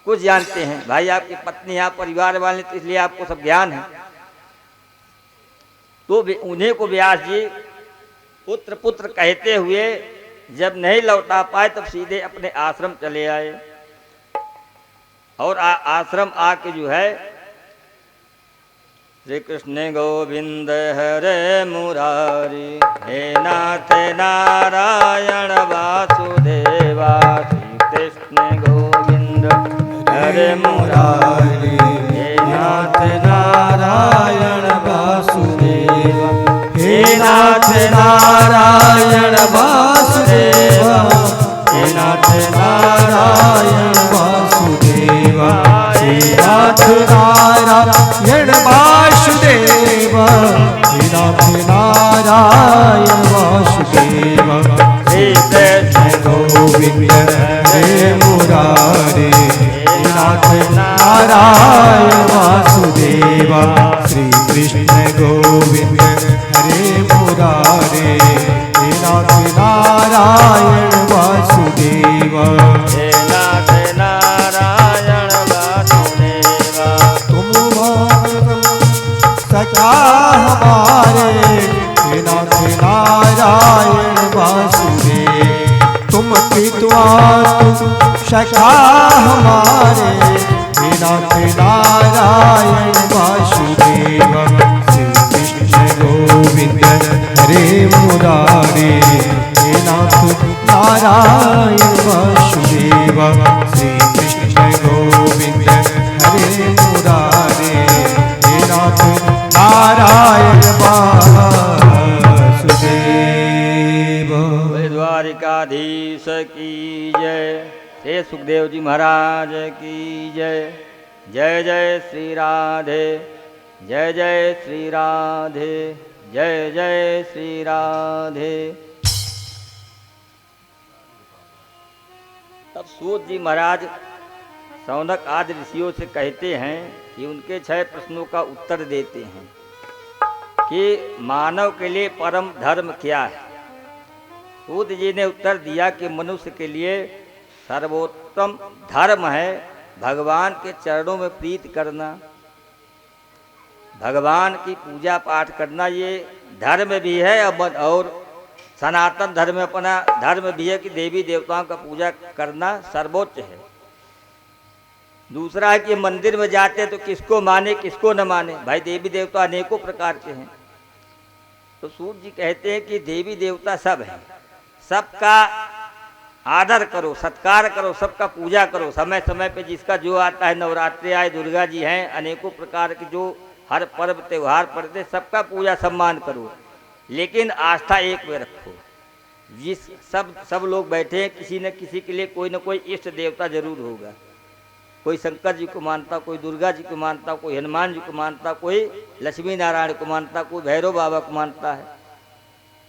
कुछ जानते हैं। भाई आपकी पत्नी, आप परिवार वाले, तो इसलिए आपको सब ज्ञान है। तो उन्हें को व्यास जी पुत्र पुत्र कहते हुए जब नहीं लौटा पाए तब सीधे अपने आश्रम चले आए और आश्रम आके जो है श्री कृष्ण गोविंद हरे मुरारी, हे नाथ नारायण वासुदेवा, श्री कृष्ण गोविंद हरे मुरारी, हे नाथ नारायण वासुदेवा, हे नाथ नारायण वासुदेवा, हे नाथ नारायण वासुदेवा, हे नाथ नारायण वासुदेवा, हे नाथ नारायण वासुदेवा, श्री कृष्ण गोविंद हरे मुरारी, हे नाथ नारायण वासुदेवा, श्री कृष्ण गोविंद हरे मुरारी, हे नाथ नारायण वासुदेवा, हे नाथ नारायण वासुदेवा। तुम सखा हमारे, हे नाथ नारायण वासुदेव, तुम पितवा सखा हमारे, हे नाथ नारायण वासुदेव, श्री कृष्ण गोविंद हरे मुरारी, हे नाथ नारायण वासुदेव, श्री कृष्ण गोविंद हरे मुरारी, हे नाथ नारायण वासुदेव। द्वारिकाधीश की जय, हे सुखदेव जी महाराज की जय। जय जय श्री राधे, जय जय श्री राधे, जय जय श्री राधे। तब सूत जी महाराज सौनक आदि ऋषियों से कहते हैं कि उनके 6 प्रश्नों का उत्तर देते हैं कि मानव के लिए परम धर्म क्या है। सूत जी ने उत्तर दिया कि मनुष्य के लिए सर्वोत्तम धर्म है भगवान के चरणों में प्रीत करना, भगवान की पूजा पाठ करना, ये धर्म भी है और सनातन धर्म अपना धर्म भी है कि देवी देवताओं का पूजा करना सर्वोच्च है। दूसरा है कि मंदिर में जाते हैं तो किसको माने किसको न माने। भाई देवी देवता अनेकों प्रकार के हैं। तो सूत जी कहते हैं कि देवी देवता सब हैं, सबका आदर करो, सत्कार करो, सबका पूजा करो, समय समय पे जिसका जो आता है। नवरात्रि आए, दुर्गा जी हैं, अनेकों प्रकार के जो हर पर्व त्योहार पड़ते, सबका पूजा सम्मान करो, लेकिन आस्था एक में रखो। जिस सब लोग बैठे हैं, किसी न किसी के लिए कोई न कोई इष्ट देवता जरूर होगा। कोई शंकर जी को मानता, कोई दुर्गा जी को मानता, कोई हनुमान जी को मानता, कोई लक्ष्मी नारायण को मानता, कोई भैरव बाबा को मानता है।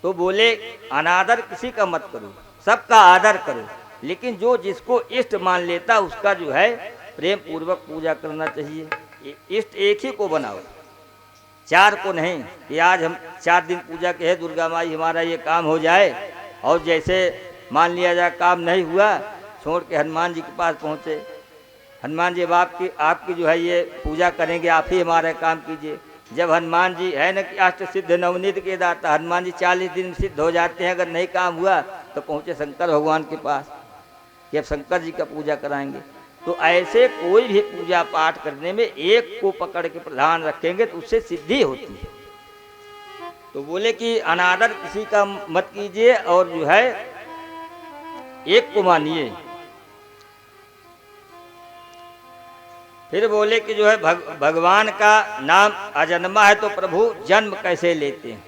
तो बोले अनादर किसी का मत करो, सबका आदर करो, लेकिन जो जिसको इष्ट मान लेता उसका जो है प्रेम पूर्वक पूजा करना चाहिए। इष्ट एक ही को बनाओ, 4 को नहीं कि आज हम 4 दिन पूजा के है दुर्गा माई हमारा ये काम हो जाए, और जैसे मान लिया जाए काम नहीं हुआ, छोड़ के हनुमान जी के पास पहुँचे। हनुमान जी अब आपकी जो है ये पूजा करेंगे, आप ही हमारा काम कीजिए। जब हनुमान जी है न कि अष्ट सिद्ध नवनीत के दाता, हनुमान जी 40 दिन में सिद्ध हो जाते हैं। अगर नहीं काम हुआ तो पहुँचे शंकर भगवान के पास कि अब शंकर जी का पूजा कराएंगे। तो ऐसे कोई भी पूजा पाठ करने में एक को पकड़ के प्रधान रखेंगे तो उससे सिद्धि होती है। तो बोले कि अनादर किसी का मत कीजिए और जो है एक को मानिए। फिर बोले कि जो है भगवान का नाम अजन्मा है तो प्रभु जन्म कैसे लेते हैं।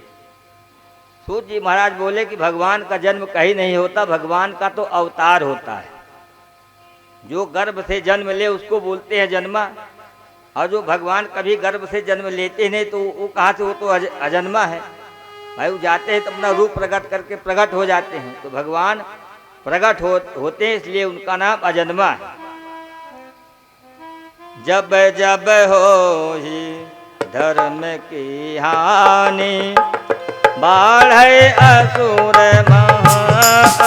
सूत जी महाराज बोले कि भगवान का जन्म कहीं नहीं होता, भगवान का तो अवतार होता है। जो गर्भ से जन्म ले उसको बोलते हैं जन्मा, और जो भगवान कभी गर्भ से जन्म लेते नहीं तो वो कहाँ से, वो तो अजन्मा है। भाई वो जाते हैं तो अपना रूप प्रकट करके प्रकट हो जाते हैं। तो भगवान प्रकट होते हैं, इसलिए उनका नाम अजन्मा है। जब जब हो ही धर्म की हानि, बाढ़े असुर महाअभिमानी।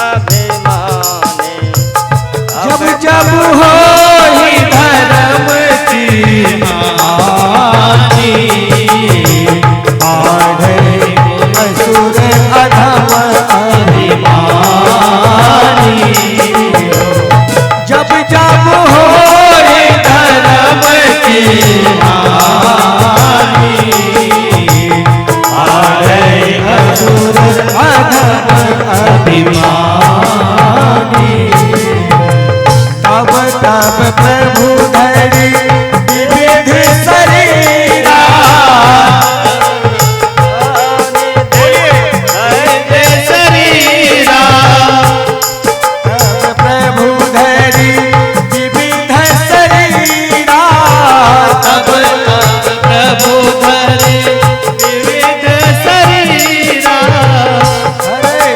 जब जब हो ही धर्म की हानि, बाढ़े असुर अधम अभिमानी। जब जब हो धर्म की हानि, बाढ़े असुर अधम अभिमानी। तब तब प्रभु धरि विविध शरीरा, शरीरा। तब प्रभु धरि विविध शरीरा, तब प्रभु धरि विविध शरीरा। हरे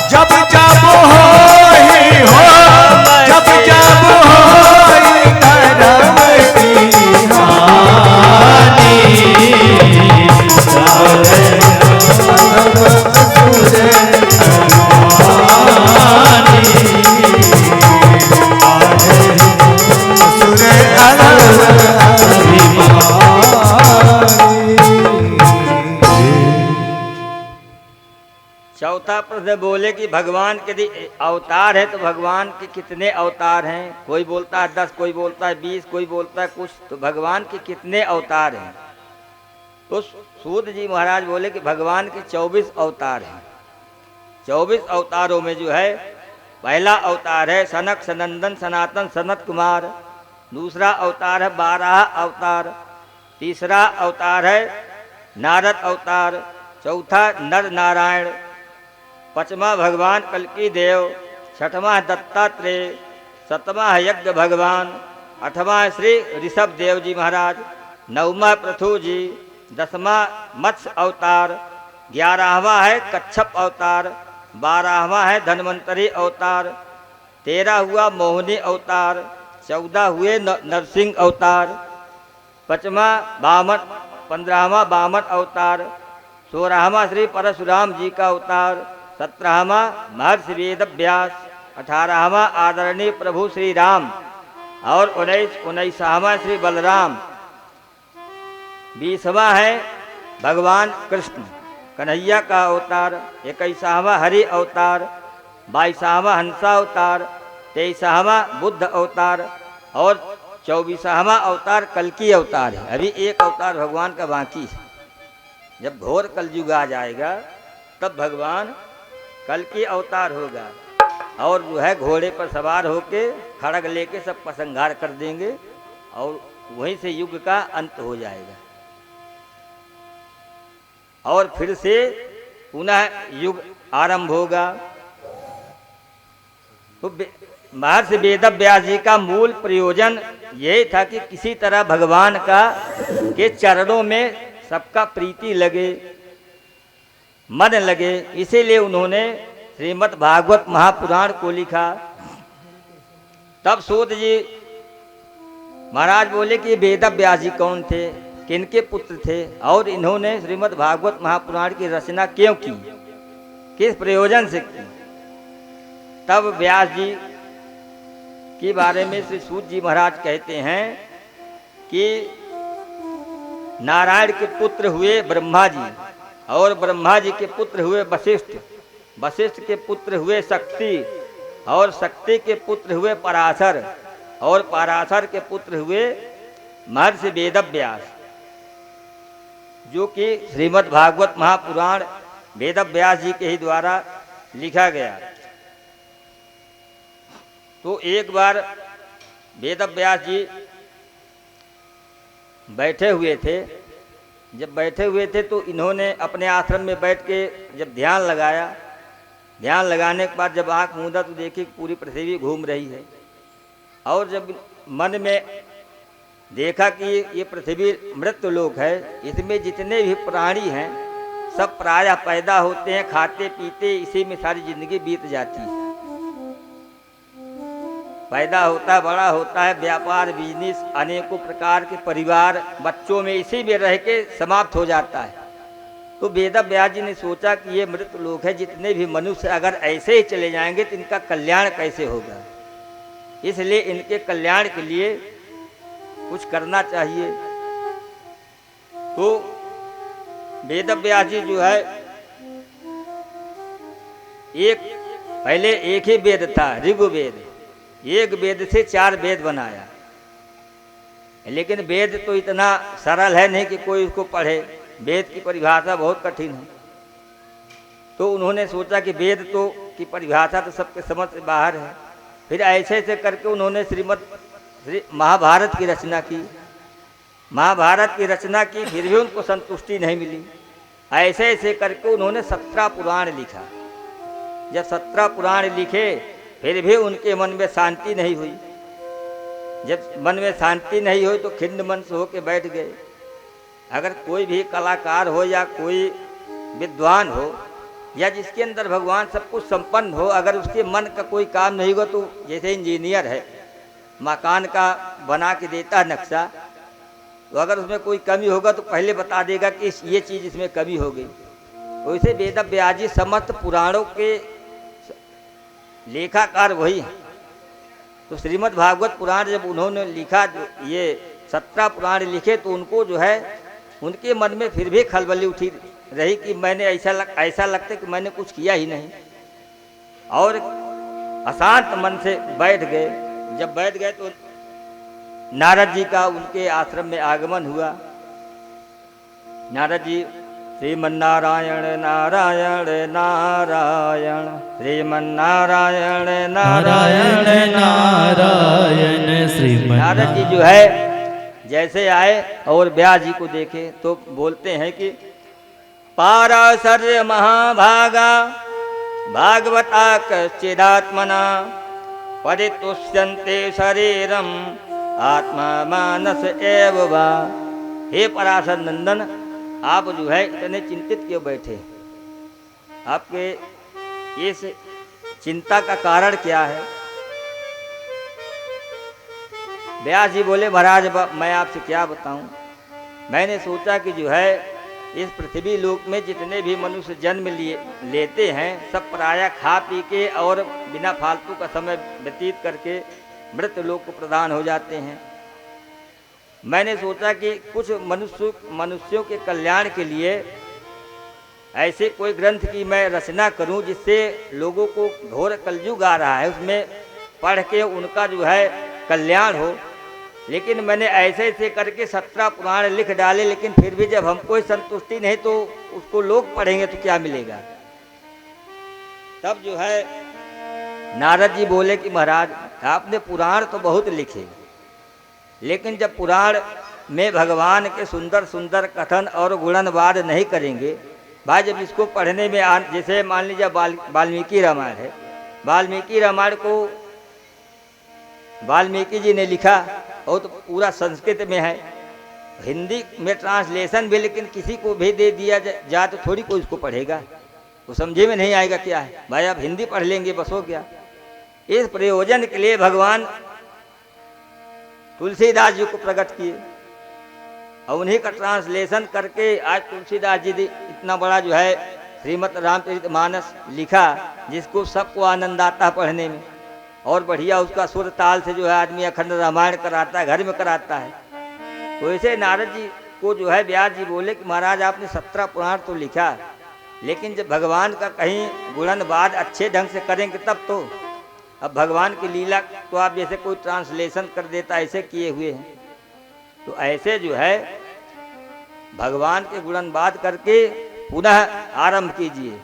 जब जब हो ही हो, जब जब हो ही धर्म की हानि, चौथा प्रश्न बोले कि भगवान के यदि अवतार है तो भगवान के कितने अवतार हैं। कोई बोलता है 10, कोई बोलता है 20, कोई बोलता है कुछ। तो भगवान के कितने अवतार हैं। तो सूत जी महाराज बोले कि भगवान के 24 अवतार हैं। 24 अवतारों में जो है पहला अवतार है सनक सनंदन सनातन सनत कुमार। दूसरा अवतार है 12 अवतार। तीसरा अवतार है नारद अवतार। चौथा नर नारायण। पांचवा भगवान कल्की देव। छठवां दत्तात्रेय। सतवां यज्ञ भगवान। आठवां श्री ऋषभ देव जी महाराज। नौवां पृथु जी। 10वां मत्स्य अवतार। 11वां है कच्छप अवतार। 12वां है धन्वंतरी अवतार। 13 हुआ मोहिनी अवतार। 14 हुए नरसिंह अवतार। 15वां वामन अवतार। 16वां श्री परशुराम जी का अवतार। 17वां महर्षि वेद व्यास, 18वां आदरणीय प्रभु श्री राम और 19वां श्री बलराम, 20वां है भगवान कृष्ण कन्हैया का अवतार, 21वां हरि अवतार, 22वां हंसा अवतार, 23वां बुद्ध अवतार और 24वां अवतार कल्कि अवतार है। अभी एक अवतार भगवान का बाकी है। जब घोर कलयुग आ जाएगा तब भगवान कल्कि अवतार होगा और जो है घोड़े पर सवार होके खड़ग लेके सब संहार कर देंगे और वहीं से युग का अंत हो जाएगा और फिर से पुनः युग आरंभ होगा। तो महर्षि वेद व्यास जी का मूल प्रयोजन यही था कि किसी तरह भगवान के चरणों में सबका प्रीति लगे, मन लगे, इसीलिए उन्होंने श्रीमद् भागवत महापुराण को लिखा। तब सूत जी महाराज बोले कि वेद व्यास जी कौन थे, किनके पुत्र थे और इन्होंने श्रीमद् भागवत महापुराण की रचना क्यों की, किस प्रयोजन से की। तब व्यास जी के बारे में श्री सूत जी महाराज कहते हैं कि नारायण के पुत्र हुए ब्रह्मा जी और ब्रह्मा जी के पुत्र हुए वशिष्ठ, वशिष्ठ के पुत्र हुए शक्ति और शक्ति के पुत्र हुए पराशर और पराशर के पुत्र हुए महर्षि वेद व्यास, जो कि श्रीमद् भागवत महापुराण वेद व्यास जी के ही द्वारा लिखा गया। तो एक बार वेद व्यास जी बैठे हुए थे। जब बैठे हुए थे तो इन्होंने अपने आश्रम में बैठ के जब ध्यान लगाया, ध्यान लगाने के बाद जब आंख मूंदा तो देखी पूरी पृथ्वी घूम रही है और जब मन में देखा कि ये पृथ्वी मृत्यु लोक है, इसमें जितने भी प्राणी हैं सब प्रायः पैदा होते हैं, खाते पीते, इसी में सारी जिंदगी बीत जाती है। पैदा होता है, बड़ा होता है, व्यापार बिजनेस, अनेकों प्रकार के परिवार, बच्चों में इसी में रह के समाप्त हो जाता है। तो वेद व्यास जी ने सोचा कि ये मृत लोग है, जितने भी मनुष्य अगर ऐसे ही चले जाएंगे तो इनका कल्याण कैसे होगा, इसलिए इनके कल्याण के लिए कुछ करना चाहिए। तो वेद व्यास जी जो है पहले एक ही वेद था, ऋग्वेद, एक वेद से 4 वेद बनाया, लेकिन वेद तो इतना सरल है नहीं कि कोई उसको पढ़े, वेद की परिभाषा बहुत कठिन है। तो उन्होंने सोचा कि वेद तो की परिभाषा तो सबके समझ से बाहर है। फिर ऐसे ऐसे करके उन्होंने महाभारत की रचना की। महाभारत की रचना की, फिर भी उनको संतुष्टि नहीं मिली। ऐसे ऐसे करके उन्होंने 17 पुराण लिखा। जब 17 पुराण लिखे फिर भी उनके मन में शांति नहीं हुई। जब मन में शांति नहीं हुई तो खिन्न मन से होके बैठ गए। अगर कोई भी कलाकार हो या कोई विद्वान हो या जिसके अंदर भगवान सब कुछ संपन्न हो, अगर उसके मन का कोई काम नहीं होगा, तो जैसे इंजीनियर है, मकान का बना के देता है नक्शा, तो अगर उसमें कोई कमी होगा तो पहले बता देगा कि ये चीज़ इसमें कमी हो गई। वैसे वेद व्यास जी समस्त पुराणों के लेखाकार वही हैं। तो श्रीमद् भागवत पुराण जब उन्होंने लिखा, जो ये 17 पुराण लिखे, तो उनको जो है उनके मन में फिर भी खलबली उठी रही कि मैंने ऐसा लगता कि मैंने कुछ किया ही नहीं, और अशांत मन से बैठ गए। जब बैठ गए तो नारद जी का उनके आश्रम में आगमन हुआ। नारद जी श्रीमन्नारायण नारायण नारायण, श्रीमन्नारायण नारायण नारायण श्रीमन। नारद जी जो है जैसे आए और व्यास जी को देखे तो बोलते हैं कि पाराशर्य महाभागा भागवता कश्चिदात्मना परितुष्यन्ते शरीरम आत्मा मानस एव वा। हे पराशर नंदन, आप जो है इतने चिंतित क्यों बैठे? आपके इस चिंता का कारण क्या है? व्यास जी बोले, महाराज मैं आपसे क्या बताऊं, मैंने सोचा कि जो है इस पृथ्वी लोक में जितने भी मनुष्य जन्म लेते हैं सब प्रायः खा पी के और बिना फालतू का समय व्यतीत करके मृत लोक को प्रदान हो जाते हैं। मैंने सोचा कि कुछ मनुष्यों के कल्याण के लिए ऐसे कोई ग्रंथ की मैं रचना करूं जिससे लोगों को घोर कलयुग आ रहा है उसमें पढ़ के उनका जो है कल्याण हो। लेकिन मैंने ऐसे ऐसे करके 17 पुराण लिख डाले, लेकिन फिर भी जब हमको संतुष्टि नहीं तो उसको लोग पढ़ेंगे तो क्या मिलेगा। तब जो है नारद जी बोले कि महाराज आपने पुराण तो बहुत लिखे, लेकिन जब पुराण में भगवान के सुंदर सुंदर कथन और गुणनवाद नहीं करेंगे, भाई जब इसको पढ़ने में जैसे मान लीजिए वाल्मीकि रामायण है, वाल्मीकि रामायण को वाल्मीकि जी ने लिखा और तो पूरा संस्कृत में है, हिंदी में ट्रांसलेशन भी, लेकिन किसी को भी दे दिया जाए तो थोड़ी कोई उसको पढ़ेगा, वो समझे में नहीं आएगा क्या है। भाई आप हिंदी पढ़ लेंगे बस हो गया। इस प्रयोजन के लिए भगवान तुलसीदास जी को प्रकट किए और उन्हीं का ट्रांसलेशन करके आज तुलसीदास जी ने इतना बड़ा जो है श्रीमद् रामचरितमानस लिखा, जिसको सबको आनंद आता है पढ़ने में, और बढ़िया उसका सुर ताल से जो है आदमी अखंड रामायण कराता है, घर में कराता है। तो ऐसे नारद जी को जो है व्यास जी बोले कि महाराज आपने 17 पुराण तो लिखा, लेकिन जब भगवान का कहीं गुणनवाद अच्छे ढंग से करेंगे तब तो। अब भगवान की लीला तो आप जैसे कोई ट्रांसलेशन कर देता ऐसे किए हुए हैं, तो ऐसे जो है भगवान के गुणनवाद करके पुनः आरंभ कीजिए।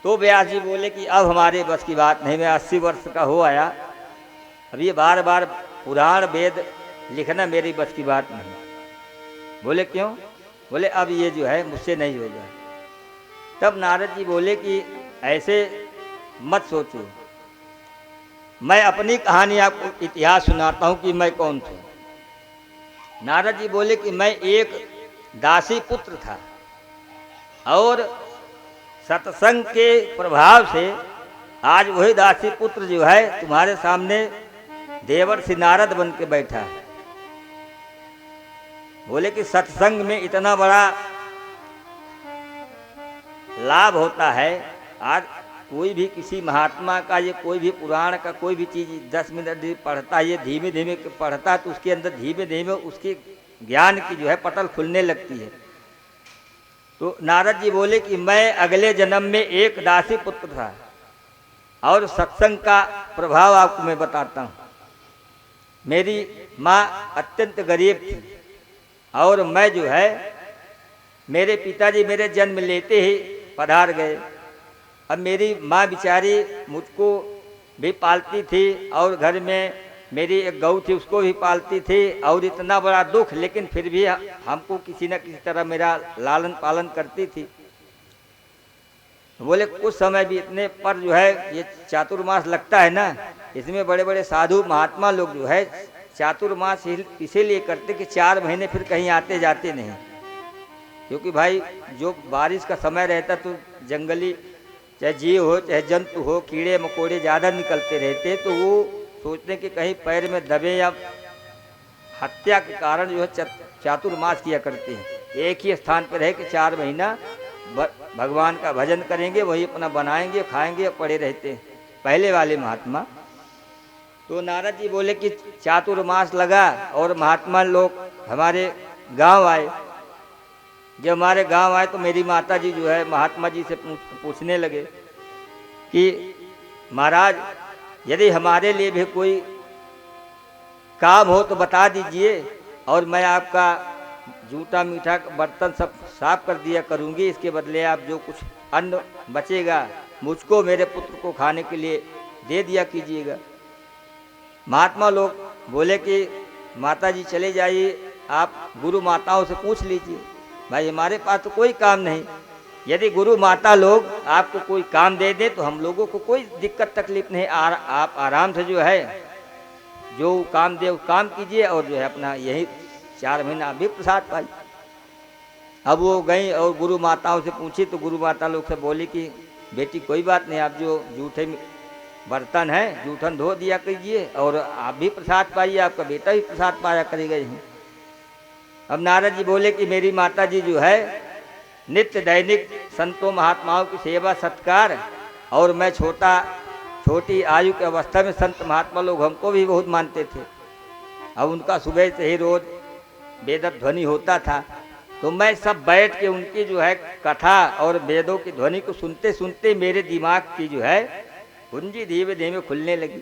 तो व्यास जी बोले कि अब हमारे बस की बात नहीं, मैं 80 वर्ष का हो आया, अब ये बार बार पुराण वेद लिखना मेरी बस की बात नहीं। बोले क्यों? बोले अब ये जो है मुझसे नहीं होगा। तब नारद जी बोले कि ऐसे मत सोचो, मैं अपनी कहानी आपको इतिहास सुनाता हूं कि मैं कौन था। नारद जी बोले कि मैं एक दासी पुत्र था और सत्संग के प्रभाव से आज वही दासी पुत्र जो है तुम्हारे सामने देवर्षि नारद बन के बैठा है। बोले कि सत्संग में इतना बड़ा लाभ होता है। आज कोई भी किसी महात्मा का ये कोई भी पुराण का कोई भी चीज 10 मिनट पढ़ता है, ये धीमे धीमे पढ़ता है तो उसके अंदर धीमे धीमे उसके ज्ञान की जो है पटल खुलने लगती है। तो नारद जी बोले कि मैं अगले जन्म में एक दासी पुत्र था और सत्संग का प्रभाव आपको मैं बताता हूँ। मेरी माँ अत्यंत गरीब थी और मैं जो है मेरे पिताजी मेरे जन्म लेते ही पधार गए। अब मेरी माँ बेचारी मुझको भी पालती थी और घर में मेरी एक गऊ थी उसको भी पालती थी, और इतना बड़ा दुख, लेकिन फिर भी हमको किसी न किसी तरह मेरा लालन पालन करती थी। बोले कुछ समय बीतने पर जो है ये चातुर्मास लगता है ना, इसमें बड़े बड़े साधु महात्मा लोग जो है चातुर्मास इसीलिए करते कि 4 महीने फिर कहीं आते जाते नहीं, क्योंकि भाई जो बारिश का समय रहता तो जंगली चाहे जीव हो चाहे जंतु हो कीड़े मकोड़े ज़्यादा निकलते रहते, तो वो सोचते कि कहीं पैर में दबे या हत्या के कारण जो है चातुर्मास किया करते हैं। एक ही स्थान पर रह के 4 महीना भगवान का भजन करेंगे, वही अपना बनाएंगे खाएंगे पड़े रहते हैं पहले वाले महात्मा। तो नारद जी बोले कि चातुर्मास लगा और महात्मा लोग हमारे गांव आए। जब हमारे गांव आए तो मेरी माता जी जो है महात्मा जी से पूछने लगे कि महाराज यदि हमारे लिए भी कोई काम हो तो बता दीजिए, और मैं आपका जूठा मीठा बर्तन सब साफ कर दिया करूंगी, इसके बदले आप जो कुछ अन्न बचेगा मुझको मेरे पुत्र को खाने के लिए दे दिया कीजिएगा। महात्मा लोग बोले कि माता जी चले जाइए, आप गुरु माताओं से पूछ लीजिए। भाई हमारे पास तो कोई काम नहीं, यदि गुरु माता लोग आपको कोई काम दे दे तो हम लोगों को कोई दिक्कत तकलीफ नहीं, आप आराम से जो है जो काम दे वो काम कीजिए और जो है अपना यही 4 महीना भी प्रसाद पाई। अब वो गई और गुरु माताओं से पूछी तो गुरु माता लोग से बोली कि बेटी कोई बात नहीं, आप जो जूठे बर्तन है जूठन धो दिया कीजिए और आप भी प्रसाद पाइए, आपका बेटा भी प्रसाद पाया करेगा। यहीं अब नारद जी बोले कि मेरी माता जी जो है नित्य दैनिक संतों महात्माओं की सेवा सत्कार, और मैं छोटी आयु की अवस्था में संत महात्मा लोग हमको भी बहुत मानते थे। अब उनका सुबह से ही रोज वेद ध्वनि होता था, तो मैं सब बैठ के उनकी जो है कथा और वेदों की ध्वनि को सुनते सुनते मेरे दिमाग की जो है कुंजी धीमे धीमे खुलने लगी।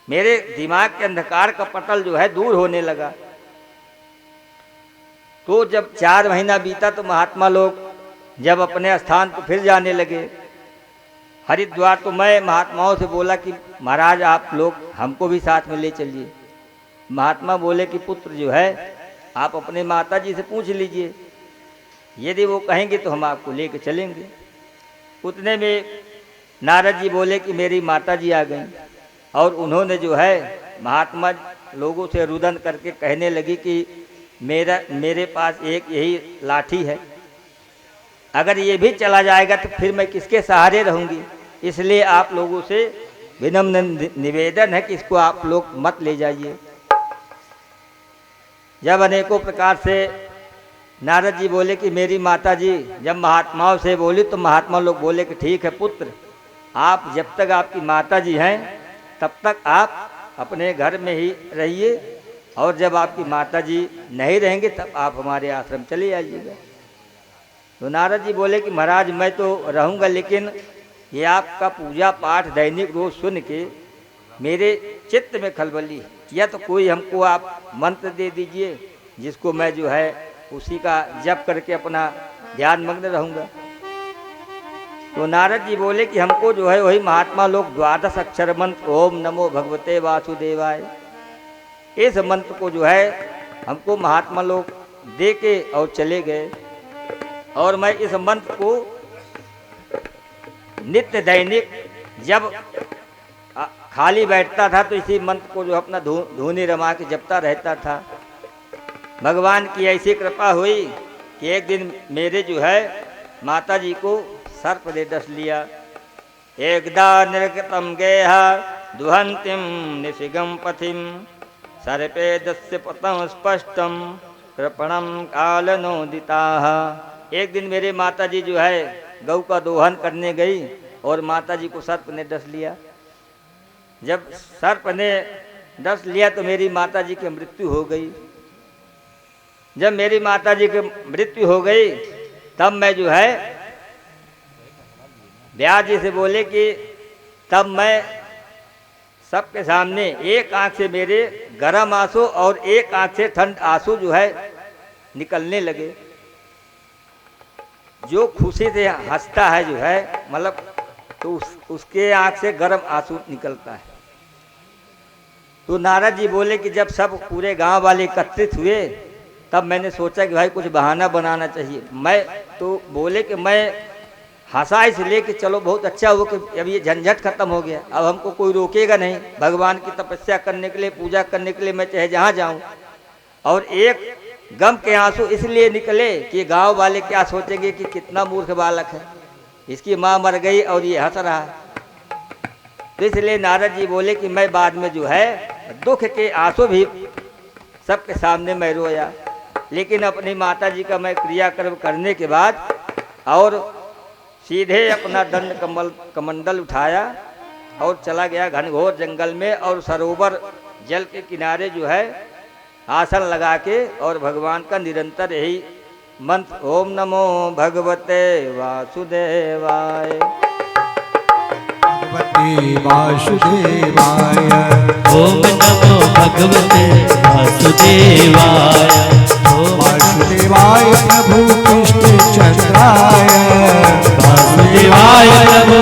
मेरे दिमाग के अंधकार का पटल जो है दूर होने लगा। तो जब 4 महीना बीता तो महात्मा लोग जब अपने स्थान पर फिर जाने लगे हरिद्वार, तो मैं महात्माओं से बोला कि महाराज आप लोग हमको भी साथ में ले चलिए। महात्मा बोले कि पुत्र जो है आप अपने माता जी से पूछ लीजिए, यदि वो कहेंगे तो हम आपको लेके चलेंगे। उतने में नारद जी बोले कि मेरी माता जी आ गई, और उन्होंने जो है महात्मा लोगों से रुदन करके कहने लगी कि मेरे पास एक यही लाठी है, अगर ये भी चला जाएगा तो फिर मैं किसके सहारे रहूंगी, इसलिए आप लोगों से विनम्र निवेदन है कि इसको आप लोग मत ले जाइए। जब अनेकों प्रकार से नारद जी बोले कि मेरी माता जी जब महात्माओं से बोली, तो महात्मा लोग बोले कि ठीक है पुत्र, आप जब तक आपकी माता जी हैं तब तक आप अपने घर में ही रहिए, और जब आपकी माता जी नहीं रहेंगे तब आप हमारे आश्रम चले आइएगा। तो नारद जी बोले कि महाराज मैं तो रहूँगा, लेकिन ये आपका पूजा पाठ दैनिक रोज सुन के मेरे चित्त में खलबली, या तो कोई हमको आप मंत्र दे दीजिए जिसको मैं जो है उसी का जप करके अपना ध्यान मग्न रहूँगा। तो नारद जी बोले कि हमको जो है वही महात्मा लोग 12 अक्षर मंत्र ओम नमो भगवते वासुदेवाय, इस मंत्र को जो है हमको महात्मा लोग दे के और चले गए। और मैं इस मंत्र को नित्य दैनिक जब खाली बैठता था तो इसी मंत्र को जो अपना धूनी रमा के जपता रहता था। भगवान की ऐसी कृपा हुई कि एक दिन मेरे जो है माता जी को सर्प ने डस लिया। एकदा निर्गतम गेह दुहंतिम निशिगम पथिम सर्पे दस्य पतम स्पष्टम कृपणम कालनोदिता। एक दिन मेरे माता जी जो है गौ का दोहन करने गई और माता जी को सर्प ने डस लिया। जब सर्प ने डस लिया तो मेरी माता जी की मृत्यु हो गई। जब मेरी माता जी की मृत्यु हो गई तब मैं जो है व्यास जी से बोले कि तब मैं सबके सामने एक आंख से मेरे गर्म आंसू और एक आंख से ठंड आंसू जो है निकलने लगे। जो खुशी से हंसता है जो है मतलब तो उसके आंख से गर्म आंसू निकलता है। तो नारद जी बोले कि जब सब पूरे गांव वाले एकत्रित हुए तब मैंने सोचा कि भाई कुछ बहाना बनाना चाहिए। मैं तो बोले कि मैं हंसा इसलिए कि चलो बहुत अच्छा हुआ कि अब ये झंझट खत्म हो गया, अब हमको कोई रोकेगा नहीं। भगवान की तपस्या करने के लिए पूजा करने के लिए मैं चाहे जहाँ जाऊँ। और एक गम के आंसू इसलिए निकले कि गांव वाले क्या सोचेंगे कि कितना मूर्ख बालक है, इसकी माँ मर गई और ये हंस रहा है। तो इसलिए नारद जी बोले कि मैं बाद में जो है दुख के आंसू भी सबके सामने मैं रोया, लेकिन अपनी माता जी का मैं क्रियाक्रम करने के बाद और सीधे अपना दंड कमंडल उठाया और चला गया घनघोर जंगल में और सरोवर जल के किनारे जो है आसन लगा के और भगवान का निरंतर यही मंत्र ओम नमो भगवते वासुदेवाय भगवते वासुदेवाय ओम नमो भगवते वासुदेवाय वासुदेवाय प्रभु कृष्ण चंद्राय वासुदेवाय प्रभु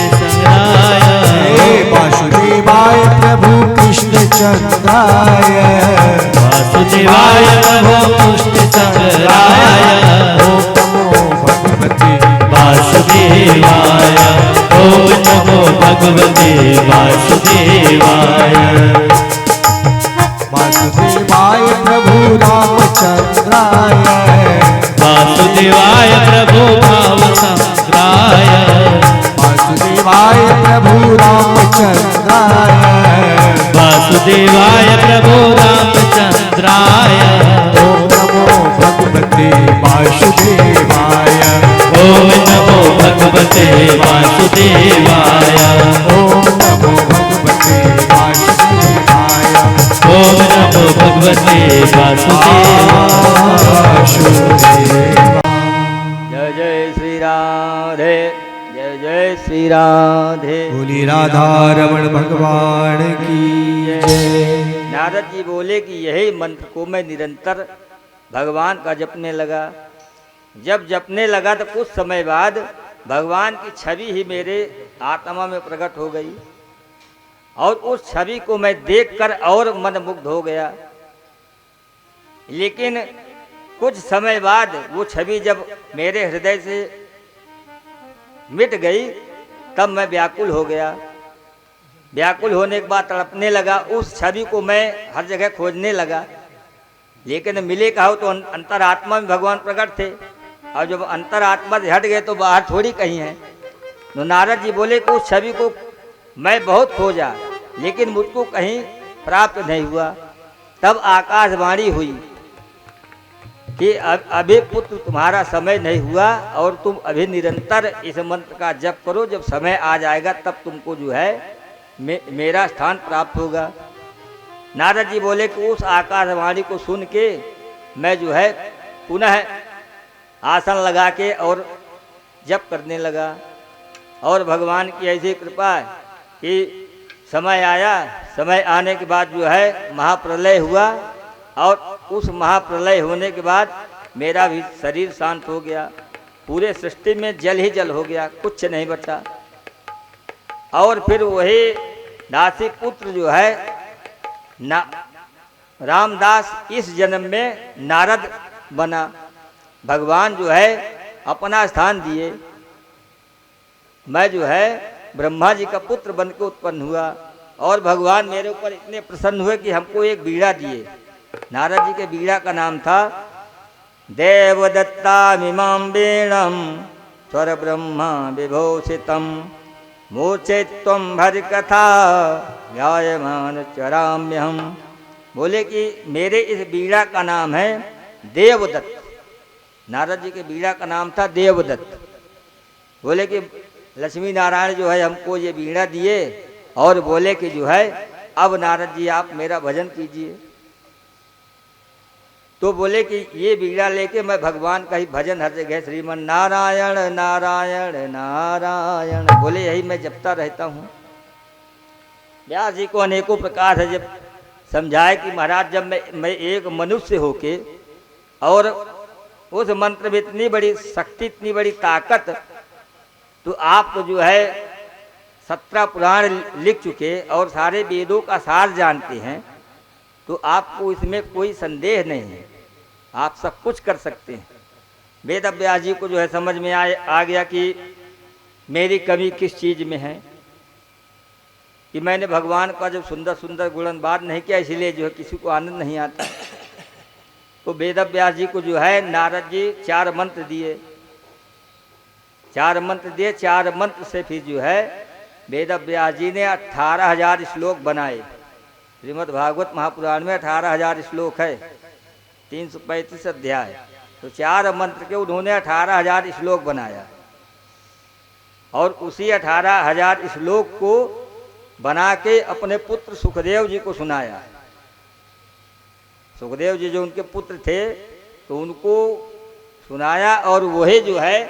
संग्राय वासुदेवाय प्रभु कृष्ण चंद्राय वासुदेवाय प्रभु कृष्ण संग्राय ओम नमो भगवते वासुदेवाय ओम नमो भगवते वासुदेवाय वासुदेवाय प्रभु रामचंद्राय वासुदेवाय प्रभु भावसंग्राय वासुदेवाय प्रभु रामचंद्राय वासुदेवाय प्रभु रामचंद्राय भगवते वासुदेवाय। ओम नमो भगवते वासुदेवाय। ओम नमो भगवते वासुदेवाय। ओम नमो भगवते वासुदेवाय। जय जय श्री राधे, जय जय श्री राधे। बोली राधा रमण भगवान की जय। नारद जी बोले कि यही मंत्र को मैं निरंतर भगवान का जपने लगा। जब जपने लगा तो कुछ समय बाद भगवान की छवि ही मेरे आत्मा में प्रकट हो गई और उस छवि को मैं देखकर और मंत्रमुग्ध हो गया। लेकिन कुछ समय बाद वो छवि जब मेरे हृदय से मिट गई तब मैं व्याकुल हो गया। व्याकुल होने के बाद तड़पने लगा। उस छवि को मैं हर जगह खोजने लगा, लेकिन मिले कहो तो अंतरात्मा में भगवान प्रकट थे, और जब अंतरात्मा से हट गए तो बाहर थोड़ी कहीं है। तो नारद जी बोले कि उस छवि को मैं बहुत खोजा, लेकिन मुझको कहीं प्राप्त नहीं हुआ। तब आकाशवाणी हुई कि अभी पुत्र तुम्हारा समय नहीं हुआ और तुम अभी निरंतर इस मंत्र का जप करो। जब समय आ जाएगा तब तुमको जो है मेरा स्थान प्राप्त होगा। नारद जी बोले कि उस आकाशवाणी को सुन के मैं जो है पुनः आसन लगा के और जप करने लगा। और भगवान की ऐसी कृपा कि समय आया। समय आने के बाद जो है महाप्रलय हुआ, और उस महाप्रलय होने के बाद मेरा भी शरीर शांत हो गया। पूरे सृष्टि में जल ही जल हो गया, कुछ नहीं बचा। और फिर वही दासी पुत्र जो है रामदास इस जन्म में नारद बना। भगवान जो है अपना स्थान दिए। मैं जो है ब्रह्मा जी का पुत्र बन के उत्पन्न हुआ, और भगवान मेरे ऊपर इतने प्रसन्न हुए कि हमको एक बीड़ा दिए। नारद जी के बीड़ा का नाम था देवदत्ता मिमां बीणम स्वर ब्रह्मा विभूषितम मूर्छे त्वं भर कथा व्यायमान चराम्यहम। बोले कि मेरे इस बीड़ा का नाम है देवदत्त। नारद जी के बीड़ा का नाम था देवदत्त। बोले कि लक्ष्मी नारायण जो है हमको ये बीड़ा दिए, और बोले कि जो है अब नारद जी आप मेरा भजन कीजिए। तो बोले कि ये बीड़ा लेके मैं भगवान का ही भजन हर जगह श्रीमन नारायण नारायण नारायण बोले यही मैं जपता रहता हूँ। व्यास जी को अनेकों प्रकार है जब समझाए कि महाराज जब मैं एक मनुष्य होके और उस मंत्र में इतनी बड़ी शक्ति, इतनी बड़ी ताकत, तो आप तो जो है 17 पुराण लिख चुके और सारे वेदों का सार जानते हैं, तो आपको इसमें कोई संदेह नहीं है, आप सब कुछ कर सकते हैं। वेद व्यास जी को जो है समझ में आ गया कि मेरी कमी किस चीज़ में है, कि मैंने भगवान का जब सुंदर सुंदर गुणगान नहीं किया, इसलिए जो है किसी को आनंद नहीं आता। तो वेद व्यास जी को जो है नारद जी 4 मंत्र दिए। 4 मंत्र दिए। 4 मंत्र से फिर जो है वेद व्यास जी ने 18,000 श्लोक बनाए। श्रीमद् भागवत महापुराण में 18,000 श्लोक है, 335 अध्याय। तो 4 मंत्र के उन्होंने 18,000 श्लोक बनाया, और उसी 18,000 श्लोक को बना के अपने पुत्र सुखदेव जी को सुनाया। सुखदेव जी जो उनके पुत्र थे तो उनको सुनाया, और वही जो है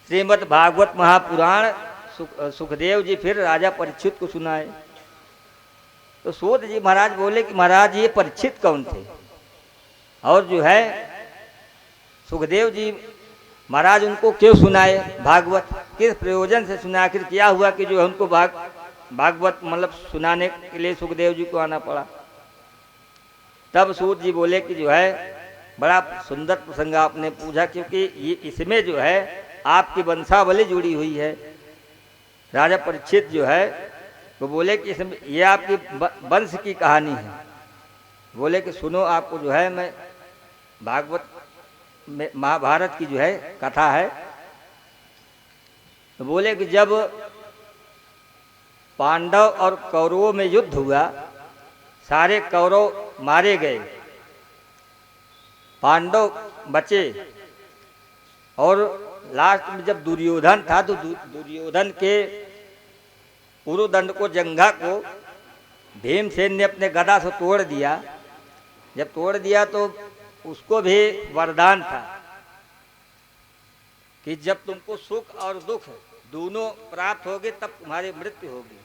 श्रीमद् भागवत महापुराण सुखदेव जी फिर राजा परीक्षित को सुनाए। तो सूत जी महाराज बोले कि महाराज ये परीक्षित कौन थे, और जो है सुखदेव जी महाराज उनको क्यों सुनाए भागवत, किस प्रयोजन से सुना, आखिर क्या हुआ कि जो है उनको भागवत मतलब सुनाने के लिए सुखदेव जी को आना पड़ा। तब सूत जी बोले कि जो है बड़ा सुंदर प्रसंग आपने पूछा, क्योंकि ये इसमें जो है आपकी वंशावली जुड़ी हुई है। राजा परीक्षित जो है वो बोले कि इसमें ये आपकी वंश की कहानी है। बोले कि सुनो, आपको जो है मैं भागवत में महाभारत की जो है कथा है। तो बोले कि जब पांडव और कौरवों में युद्ध हुआ, सारे कौरव मारे गए, पांडव बचे और लास्ट में जब दुर्योधन था तो दुर्योधन के उरुदंड को, जंघा को भीमसेन ने अपने गदा से तोड़ दिया। जब तोड़ दिया तो उसको भी वरदान था कि जब तुमको सुख और दुख दोनों प्राप्त होगे तब तुम्हारी मृत्यु होगी।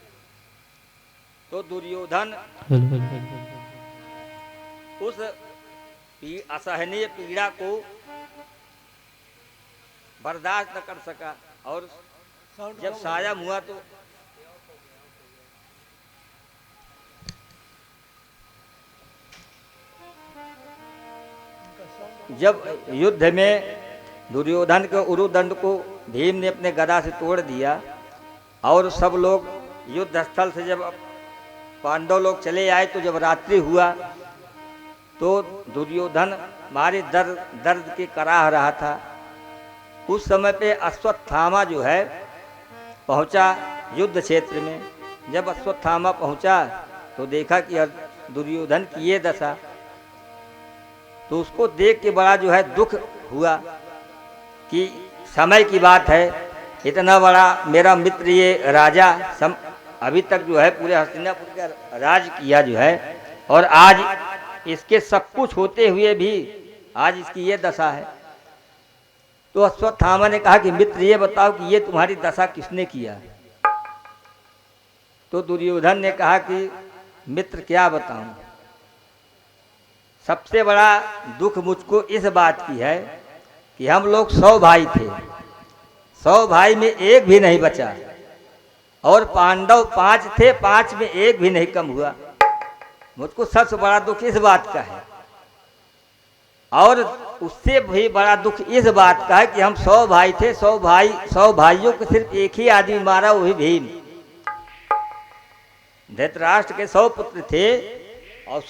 तो दुर्योधन उस असहनीय पीड़ा को बर्दाश्त न कर सका और जब सायम हुआ तो जब युद्ध में दुर्योधन के उरुदंड को भीम ने अपने गदा से तोड़ दिया और सब लोग युद्ध स्थल से जब पांडव लोग चले आए तो जब रात्रि हुआ तो दुर्योधन मारे दर्द के कराह रहा था। उस समय पे अश्वत्थामा जो है पहुंचा युद्ध क्षेत्र में। जब अश्वत्थामा पहुंचा तो देखा कि दुर्योधन की ये दशा, तो उसको देख के बड़ा जो है दुख हुआ कि समय की बात है, इतना बड़ा मेरा मित्र ये राजा अभी तक जो है पूरे हस्तिनापुर का राज किया जो है, और आज इसके सब कुछ होते हुए भी आज इसकी ये दशा है। तो अश्वत्थामा ने कहा कि मित्र ये बताओ कि ये तुम्हारी दशा किसने किया। तो दुर्योधन ने कहा कि मित्र क्या बताऊं, सबसे बड़ा दुख मुझको इस बात की है कि हम लोग 100 भाई थे, 100 भाई में एक भी नहीं बचा, और पांडव 5 थे, 5 में एक भी नहीं कम हुआ। मुझको सबसे बड़ा दुख इस बात का है, और उससे भी बड़ा दुख इस बात का है कि हम 100 भाई थे, 100 भाइयों को सिर्फ एक ही आदमी मारा, वही भीम। धृतराष्ट्र के 100 पुत्र थे और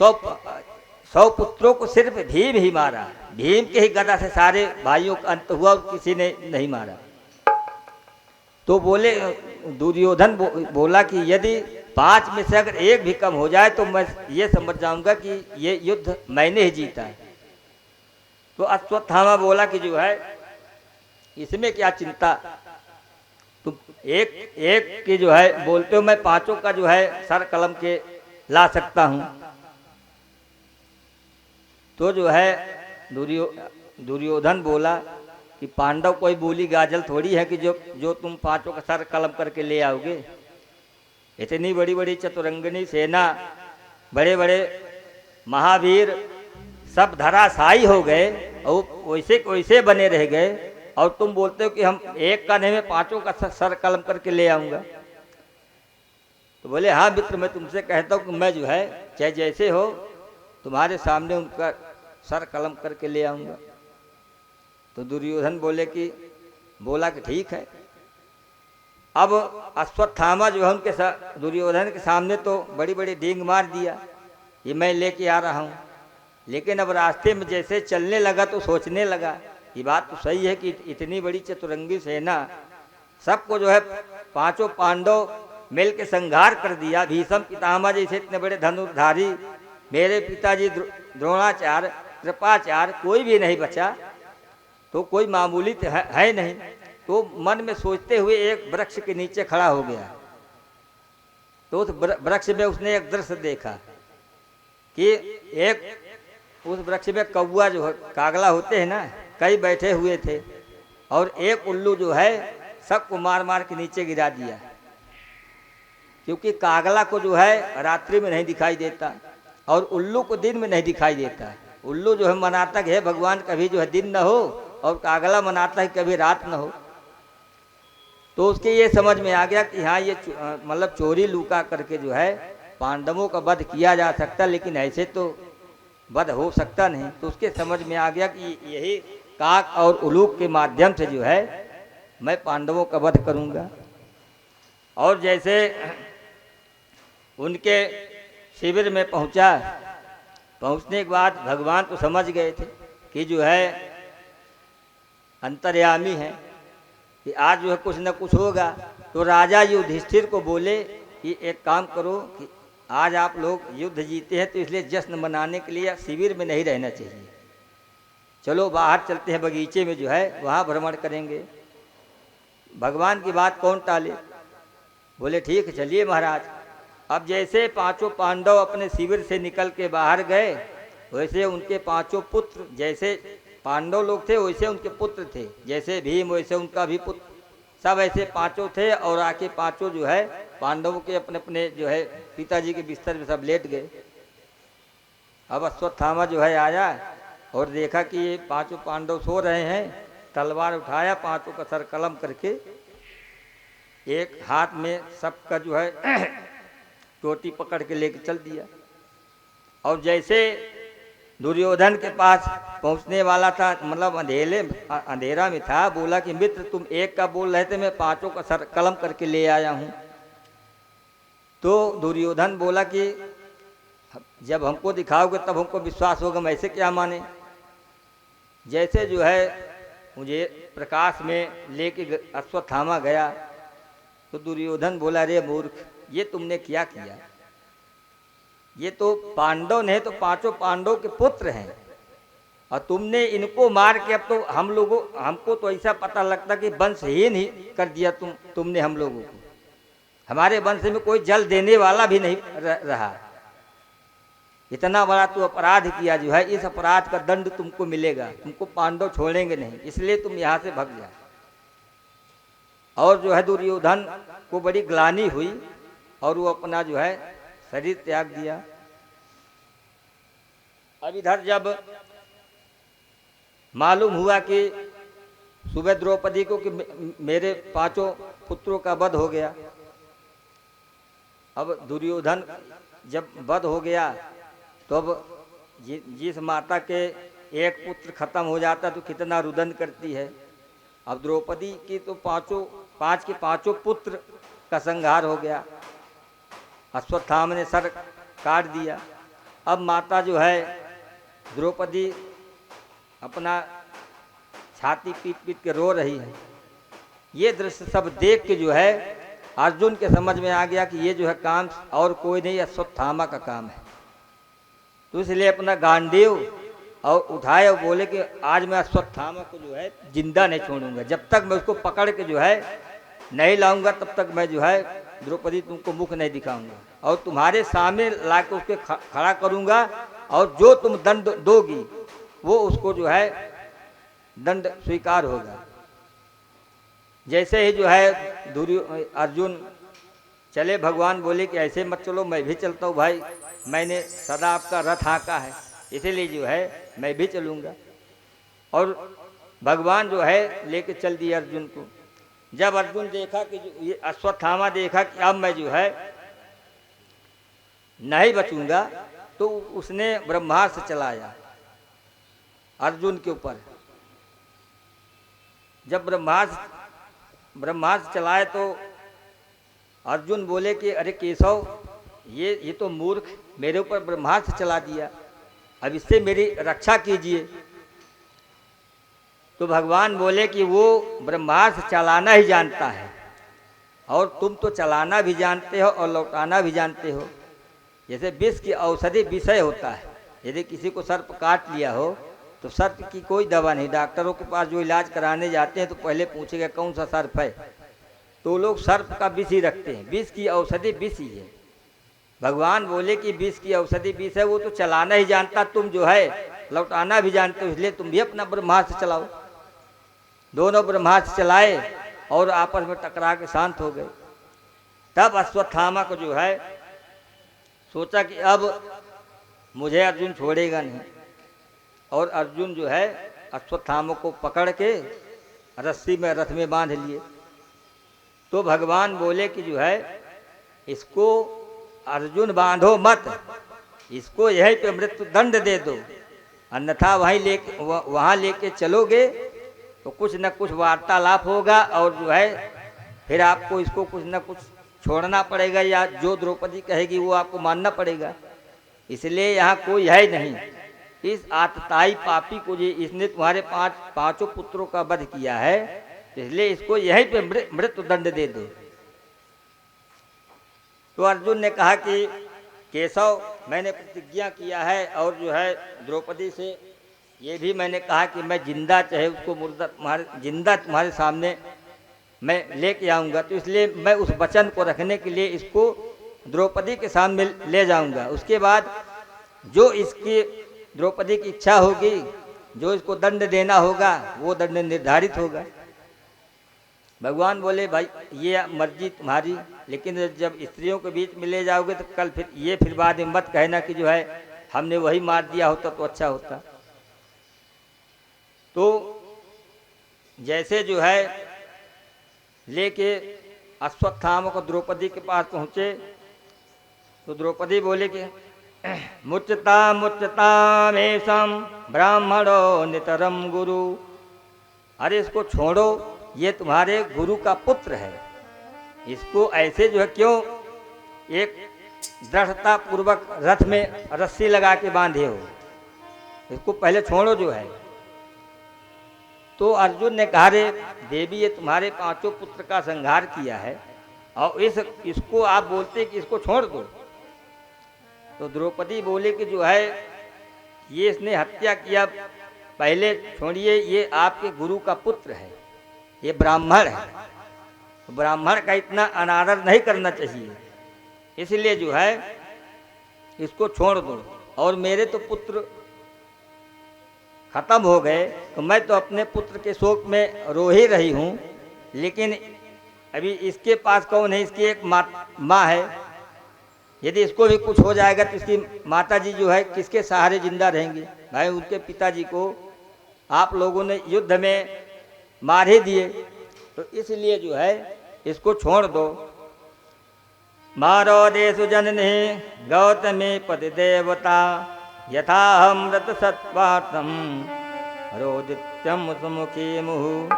100 पुत्रों को सिर्फ भीम ही मारा। भीम के ही गदा से सारे भाइयों का अंत हुआ और किसी ने नहीं मारा। तो बोले दुर्योधन बोला कि यदि 5 में से अगर एक भी कम हो जाए तो मैं ये समझ जाऊंगा कि ये युद्ध मैंने ही जीता है। तो अश्वत्थामा बोला कि जो है इसमें क्या चिंता, तुम एक की जो है बोलते हो, मैं 5 का जो है सर कलम के ला सकता हूं। तो जो है दुर्योधन बोला कि पांडव कोई बोली गाजल थोड़ी है कि जो तुम 5 का सर कलम करके ले आओगे। इतनी बड़ी बड़ी चतुरंगिनी सेना, बड़े बड़े महावीर सब धराशायी हो गए और वैसे बने रह गए, और तुम बोलते हो कि हम एक का नहीं, मैं 5 का सर कलम करके ले आऊंगा। तो बोले हाँ मित्र, मैं तुमसे कहता हूँ कि मैं जो है चाहे जैसे हो तुम्हारे सामने उनका सर कलम करके ले आऊंगा। तो दुर्योधन बोला कि ठीक है। अब अश्वत्थामा जो है उनके दुर्योधन के सामने तो बड़ी बड़ी डींग मार दिया, ये मैं लेके आ रहा हूँ। लेकिन अब रास्ते में जैसे चलने लगा तो सोचने लगा ये बात तो सही है कि इतनी बड़ी चतुरंगी सेना, सबको जो है 5 पांडव मिल के संहार कर दिया। भीष्म पितामह जैसे इतने बड़े धनुर्धारी, मेरे पिताजी द्रोणाचार्य, कृपाचार्य, कोई भी नहीं बचा, तो कोई मामूली है नहीं। तो मन में सोचते हुए एक वृक्ष के नीचे खड़ा हो गया। तो उस वृक्ष में उसने एक दृश्य देखा कि उस वृक्ष में कौवा जो है, कागला होते हैं ना, कई बैठे हुए थे, और एक उल्लू जो है सबको मार मार के नीचे गिरा दिया। क्योंकि कागला को जो है रात्रि में नहीं दिखाई देता और उल्लू को दिन में नहीं दिखाई देता। उल्लू जो है मनाता है भगवान कभी जो है दिन न हो, और कागला मनाता है कभी रात न हो। तो उसके ये समझ में आ गया कि हाँ ये मतलब चोरी लूका करके जो है पांडवों का वध किया जा सकता, लेकिन ऐसे तो वध हो सकता नहीं। तो उसके समझ में आ गया कि यही काक और उलूक के माध्यम से जो है मैं पांडवों का वध करूंगा। और जैसे उनके शिविर में पहुंचा, पहुंचने के बाद भगवान तो समझ गए थे कि जो है अंतर्यामी है, कि आज जो है कुछ न कुछ होगा। तो राजा युधिष्ठिर को बोले कि एक काम करो कि आज आप लोग युद्ध जीते हैं तो इसलिए जश्न मनाने के लिए शिविर में नहीं रहना चाहिए, चलो बाहर चलते हैं, बगीचे में जो है वहाँ भ्रमण करेंगे। भगवान की बात कौन टाले। बोले ठीक है चलिए महाराज। अब जैसे पांचों पांडव अपने शिविर से निकल के बाहर गए, वैसे उनके पांचों पुत्र, जैसे पांडव लोग थे वैसे उनके पुत्र थे, जैसे भीम वैसे उनका भी पुत्र, सब ऐसे पांचों थे। और आके पांचों जो है पांडवों के अपने अपने जो है पिताजी के बिस्तर में सब लेट गए। अब अश्वत्थामा जो है आया और देखा कि ये पांचों पांडव सो रहे हैं, तलवार उठाया, पांचों का सर कलम करके एक हाथ में सबका जो है टोटी पकड़ के लेके चल दिया। और जैसे दुर्योधन के पास पहुंचने वाला था, मतलब अंधेरा में था, बोला कि मित्र तुम एक का बोल रहे थे, मैं पांचों का सर कलम करके ले आया हूं। तो दुर्योधन बोला कि जब हमको दिखाओगे तब हमको विश्वास होगा, मैं ऐसे क्या माने। जैसे जो है मुझे प्रकाश में लेके अश्वत्थामा गया तो दुर्योधन बोला अरे मूर्ख, ये तुमने क्या किया, ये तो पांडव नहीं तो पांचों पांडव के पुत्र हैं और तुमने इनको मार के अब तो हमको तो ऐसा पता लगता कि वंशहीन ही कर दिया तुमने हम लोगों को। हमारे वंश में कोई जल देने वाला भी नहीं रहा। इतना बड़ा तू अपराध किया जो है, इस अपराध का दंड तुमको मिलेगा, तुमको पांडव छोड़ेंगे नहीं, इसलिए तुम यहाँ से भग जाओ। और जो है दुर्योधन को बड़ी ग्लानि हुई और वो अपना जो है शरीर त्याग दिया। अब इधर जब मालूम हुआ कि सुबह द्रौपदी को कि मेरे पांचों पुत्रों का वध हो गया, अब दुर्योधन जब वध हो गया तो अब जिस माता के एक पुत्र खत्म हो जाता तो कितना रुदन करती है। अब द्रौपदी की तो पांच के पांचों पुत्र का संहार हो गया, अश्वत्थामा ने सर काट दिया। अब माता जो है द्रौपदी अपना छाती पीट पीट के रो रही है। ये दृश्य सब देख के जो है अर्जुन के समझ में आ गया कि ये जो है काम और कोई नहीं, अश्वत्थामा का काम है। तो इसलिए अपना गांडीव और उठाए और बोले कि आज मैं अश्वत्थामा को जो है जिंदा नहीं छोड़ूंगा, जब तक मैं उसको पकड़ के जो है नहीं लाऊंगा तब तक मैं जो है द्रौपदी तुमको मुख नहीं दिखाऊंगा और तुम्हारे सामने ला के उसके खड़ा करूंगा और जो तुम दंड दोगी वो उसको जो है दंड स्वीकार होगा। जैसे ही जो है अर्जुन चले, भगवान बोले कि ऐसे मत चलो, मैं भी चलता हूँ भाई, मैंने सदा आपका रथ हाँका है, इसीलिए जो है मैं भी चलूँगा। और भगवान जो है लेके चल दिए अर्जुन को। जब अर्जुन देखा कि ये अश्वत्थामा देखा कि अब मैं जो है नहीं बचूंगा, तो उसने ब्रह्मास्त्र चलाया अर्जुन के ऊपर। जब ब्रह्मास्त्र चलाए तो अर्जुन बोले कि अरे केशव, ये तो मूर्ख मेरे ऊपर ब्रह्मास्त्र चला दिया, अब इससे मेरी रक्षा कीजिए। तो भगवान बोले कि वो ब्रह्मास्त्र चलाना ही जानता है और तुम तो चलाना भी जानते हो और लौटाना भी जानते हो। जैसे विष की औषधि विषय होता है, यदि किसी को सर्प काट लिया हो तो सर्प की कोई दवा नहीं, डॉक्टरों के पास जो इलाज कराने जाते हैं तो पहले पूछेगा कौन सा सर्प है, तो लोग सर्प का विष ही रखते हैं, विष की औषधि विष ही है। भगवान बोले कि विष की औषधि विष है, वो तो चलाना ही जानता, तुम जो है लौटाना भी जानते हो, इसलिए तुम भी अपना ब्रह्मास्त्र चलाओ। दोनों ब्रह्मास्त्र चलाए और आपस में टकरा के शांत हो गए। तब अश्वत्थामा को जो है सोचा कि अब मुझे अर्जुन छोड़ेगा नहीं, और अर्जुन जो है अश्वत्थामा को पकड़ के रस्सी में रथ में बांध लिए। तो भगवान बोले कि जो है इसको अर्जुन बांधो मत, इसको यही पे मृत्यु दंड दे दो, अन्यथा वहाँ लेके चलोगे तो कुछ न कुछ वार्तालाप होगा और जो है फिर आपको इसको कुछ न कुछ छोड़ना पड़ेगा, या जो द्रौपदी कहेगी वो आपको मानना पड़ेगा। इसलिए यहाँ कोई है नहीं, इस आतताई पापी को जी इसने तुम्हारे पांचों पुत्रों का वध किया है, इसलिए इसको यहीं पे मृत्यु दंड दे दो। तो अर्जुन ने कहा कि केशव, मैंने प्रतिज्ञा किया है और जो है द्रौपदी से ये भी मैंने कहा कि मैं जिंदा चाहे उसको मुर्दा तुम्हारे सामने मैं लेके आऊँगा, तो इसलिए मैं उस वचन को रखने के लिए इसको द्रौपदी के सामने ले जाऊँगा। उसके बाद जो इसकी द्रौपदी की इच्छा होगी, जो इसको दंड देना होगा, वो दंड निर्धारित होगा। भगवान बोले भाई ये मर्जी तुम्हारी, लेकिन जब स्त्रियों के बीच में ले जाओगे तो कल फिर बाद में मत कहना कि जो है हमने वही मार दिया होता तो अच्छा होता। तो जैसे जो है लेके अश्वत्थामा को द्रौपदी के पास पहुँचे तो द्रौपदी बोले कि मुच्यतामेषां ब्राह्मणो नितरम गुरु। अरे इसको छोड़ो, ये तुम्हारे गुरु का पुत्र है, इसको ऐसे जो है क्यों एक दृढ़ता पूर्वक रथ में रस्सी लगा के बांधे हो, इसको पहले छोड़ो जो है। तो अर्जुन ने कहा रे देवी ये तुम्हारे 5 पुत्र का संहार किया है और इसको आप बोलते कि इसको छोड़ दो। तो द्रौपदी बोले कि जो है ये इसने हत्या किया, पहले छोड़िए, ये आपके गुरु का पुत्र है, ये ब्राह्मण है, ब्राह्मण का इतना अनादर नहीं करना चाहिए, इसलिए जो है इसको छोड़ दो। और मेरे तो पुत्र खत्म हो गए, तो मैं तो अपने पुत्र के शोक में रो ही रही हूँ, लेकिन अभी इसके पास कौन है, इसकी एक माँ है, यदि इसको भी कुछ हो जाएगा तो इसकी माता जी जो है किसके सहारे जिंदा रहेंगे। भाई उनके पिताजी को आप लोगों ने युद्ध में मार ही दिए, तो इसलिए जो है इसको छोड़ दो। मारो देशु जननी गौतमी पति देवता यथा अमृत सत्वातम रोदित्यम सुमुखी मुहु।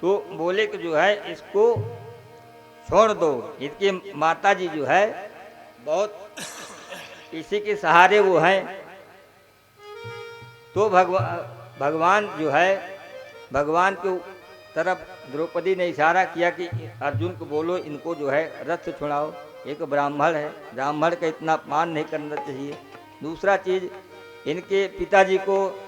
तो बोले कि जो है इसको छोड़ दो, इसकी माता जी जो है बहुत इसी के सहारे वो हैं। तो भगवान जो है भगवान के तरफ द्रौपदी ने इशारा किया कि अर्जुन को बोलो इनको जो है रथ से छुड़ाओ, एक ब्राह्मण है, ब्राह्मण का इतना अपमान नहीं करना चाहिए। दूसरा चीज़, इनके पिताजी को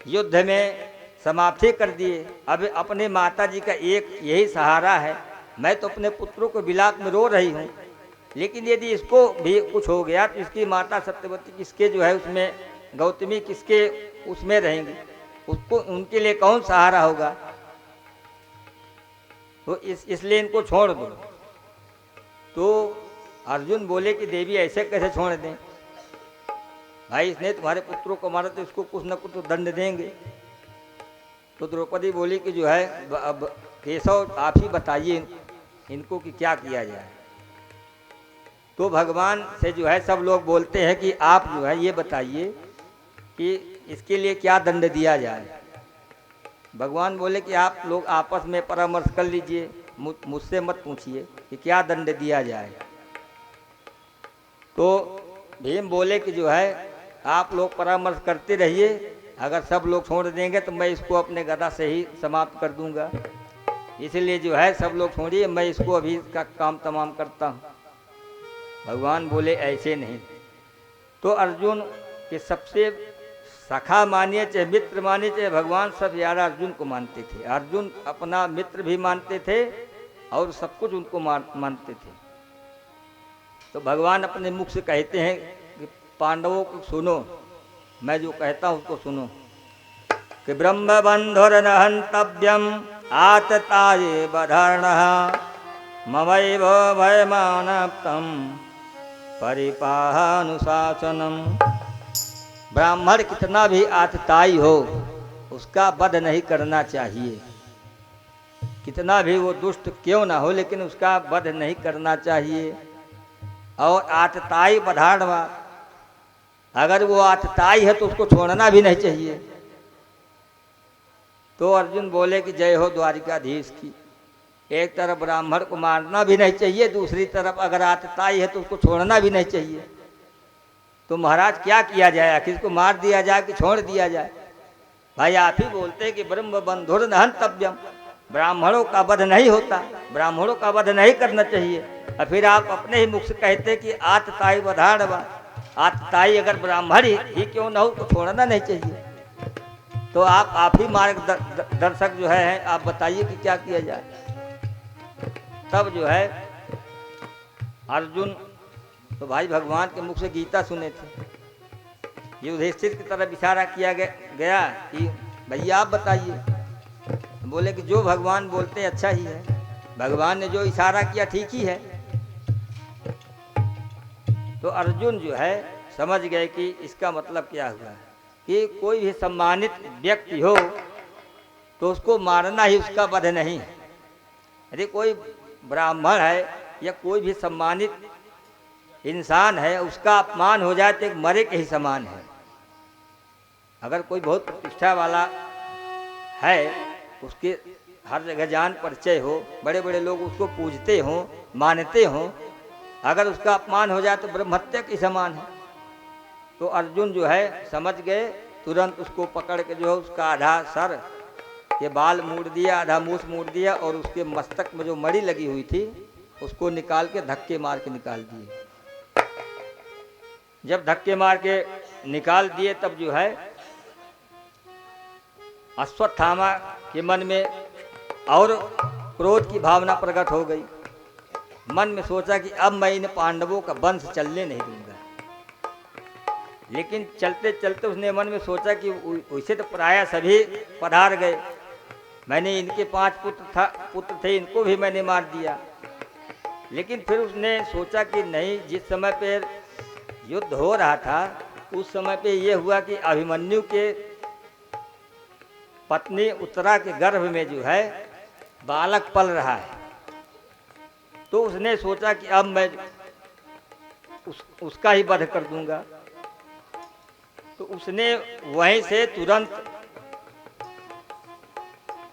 युद्ध में समाप्ति कर दिए, अब अपने माता जी का एक यही सहारा है। मैं तो अपने पुत्रों को विलाप में रो रही हूँ, लेकिन यदि इसको भी कुछ हो गया तो इसकी माता सत्यवती किसके जो है उसमें, गौतमी किसके उसमें रहेंगी, उसको उनके लिए कौन सहारा होगा। तो इसलिए इनको छोड़ दो। तो अर्जुन बोले कि देवी ऐसे कैसे छोड़ दें, भाई इसने तुम्हारे पुत्रों को मारा तो इसको कुछ न कुछ तो दंड देंगे। तो द्रौपदी बोली कि जो है अब केशव आप ही बताइए इनको कि क्या किया जाए। तो भगवान से जो है सब लोग बोलते हैं कि आप जो है ये बताइए कि इसके लिए क्या दंड दिया जाए। भगवान बोले कि आप लोग आपस में परामर्श कर लीजिए, मुझसे मत पूछिए कि क्या दंड दिया जाए। तो भीम बोले कि जो है आप लोग परामर्श करते रहिए, अगर सब लोग छोड़ देंगे तो मैं इसको अपने गदा से ही समाप्त कर दूंगा, इसलिए जो है सब लोग छोड़िए, मैं इसको अभी इसका काम तमाम करता हूँ। भगवान बोले ऐसे नहीं। तो अर्जुन के सबसे सखा मानिए चाहे मित्र मानिए चाहे भगवान सब ज़्यादा अर्जुन को मानते थे। अर्जुन अपना मित्र भी मानते थे और सब कुछ उनको मानते थे। तो भगवान अपने मुख से कहते हैं कि पांडवों को सुनो, मैं जो कहता हूँ उसको सुनो कि ब्रह्म बंधुर न हंतव्यम आतताये बधारणः ममैव भयमानप्तम परिपाहानुशासनम। ब्राह्मण कितना भी आतताई हो उसका वध नहीं करना चाहिए, कितना भी वो दुष्ट क्यों ना हो लेकिन उसका वध नहीं करना चाहिए। और आतताई बधाड़वा, अगर वो आतताई है तो उसको छोड़ना भी नहीं चाहिए। तो अर्जुन बोले कि जय हो द्वारिकाधीश की। एक तरफ ब्राह्मण को मारना भी नहीं चाहिए, दूसरी तरफ अगर आतताई है तो उसको छोड़ना भी नहीं चाहिए। तो महाराज क्या किया जाए, आखिर इसको मार दिया जाए कि छोड़ दिया जाए? भाई आप ही बोलते हैं कि ब्रह्म बंधुर न हंतव्यम, ब्राह्मणों का वध नहीं होता, ब्राह्मणों का वध नहीं करना चाहिए, और फिर आप अपने ही मुख से कहते कि आतताई बधाड़वा। आतताई अगर ब्राह्मण ही क्यों न हो तो छोड़ना नहीं चाहिए। तो आप ही मार्गदर्शक जो है आप बताइए कि क्या किया जाए। तब जो है अर्जुन तो भाई भगवान के मुख से गीता सुने थे, युधिष्ठिर की तरफ इशारा किया गया कि भैया आप बताइए। बोले कि जो भगवान बोलते हैं अच्छा ही है, भगवान ने जो इशारा किया ठीक ही है। तो अर्जुन जो है समझ गए कि इसका मतलब क्या हुआ कि कोई भी सम्मानित व्यक्ति हो तो उसको मारना ही उसका वध नहीं है। यदि कोई ब्राह्मण है या कोई भी सम्मानित इंसान है उसका अपमान हो जाए तो एक मरे के ही समान है। अगर कोई बहुत प्रतिष्ठा वाला है, उसके हर जगह जान परिचय हो, बड़े बड़े लोग उसको पूजते हों मानते हों, अगर उसका अपमान हो जाए तो ब्रह्महत्या के समान है। तो अर्जुन जो है समझ गए, तुरंत उसको पकड़ के जो है उसका आधा सर के बाल मोड़ दिया, आधा मूछ मोड़ दिया और उसके मस्तक में जो मणि लगी हुई थी उसको निकाल के धक्के मार के निकाल दिए। जब धक्के मार के निकाल दिए तब जो है अश्वत्थामा के मन में और क्रोध की भावना प्रकट हो गई। मन में सोचा कि अब मैं इन पांडवों का वंश चलने नहीं दूंगा। लेकिन चलते चलते उसने मन में सोचा कि वैसे तो प्राय सभी पधार गए, मैंने इनके 5 पुत्र थे, इनको भी मैंने मार दिया। लेकिन फिर उसने सोचा कि नहीं, जिस समय पे युद्ध हो रहा था उस समय पे ये हुआ कि अभिमन्यु के पत्नी उत्तरा के गर्भ में जो है बालक पल रहा है। तो उसने सोचा कि अब मैं उसका ही वध कर दूंगा। तो उसने वहीं से तुरंत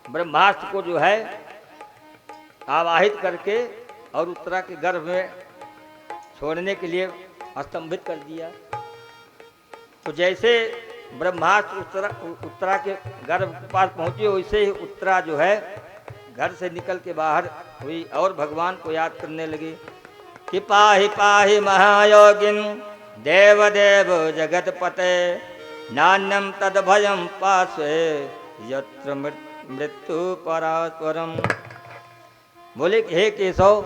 ब्रह्मास्त्र को जो है आवाहित करके और उत्तरा के गर्भ में छोड़ने के लिए स्तंभित कर दिया। तो जैसे ब्रह्मास्त्र उत्तरा के गर्भ के पास पहुंची, वैसे ही उत्तरा जो है घर से निकल के बाहर हुई और भगवान को याद करने लगी कि पाहि पाहि महायोगिन देव देव जगतपते नान्यम तद भयम पासे यत्र मृत्यु परात्परम। बोले कि हे केशव,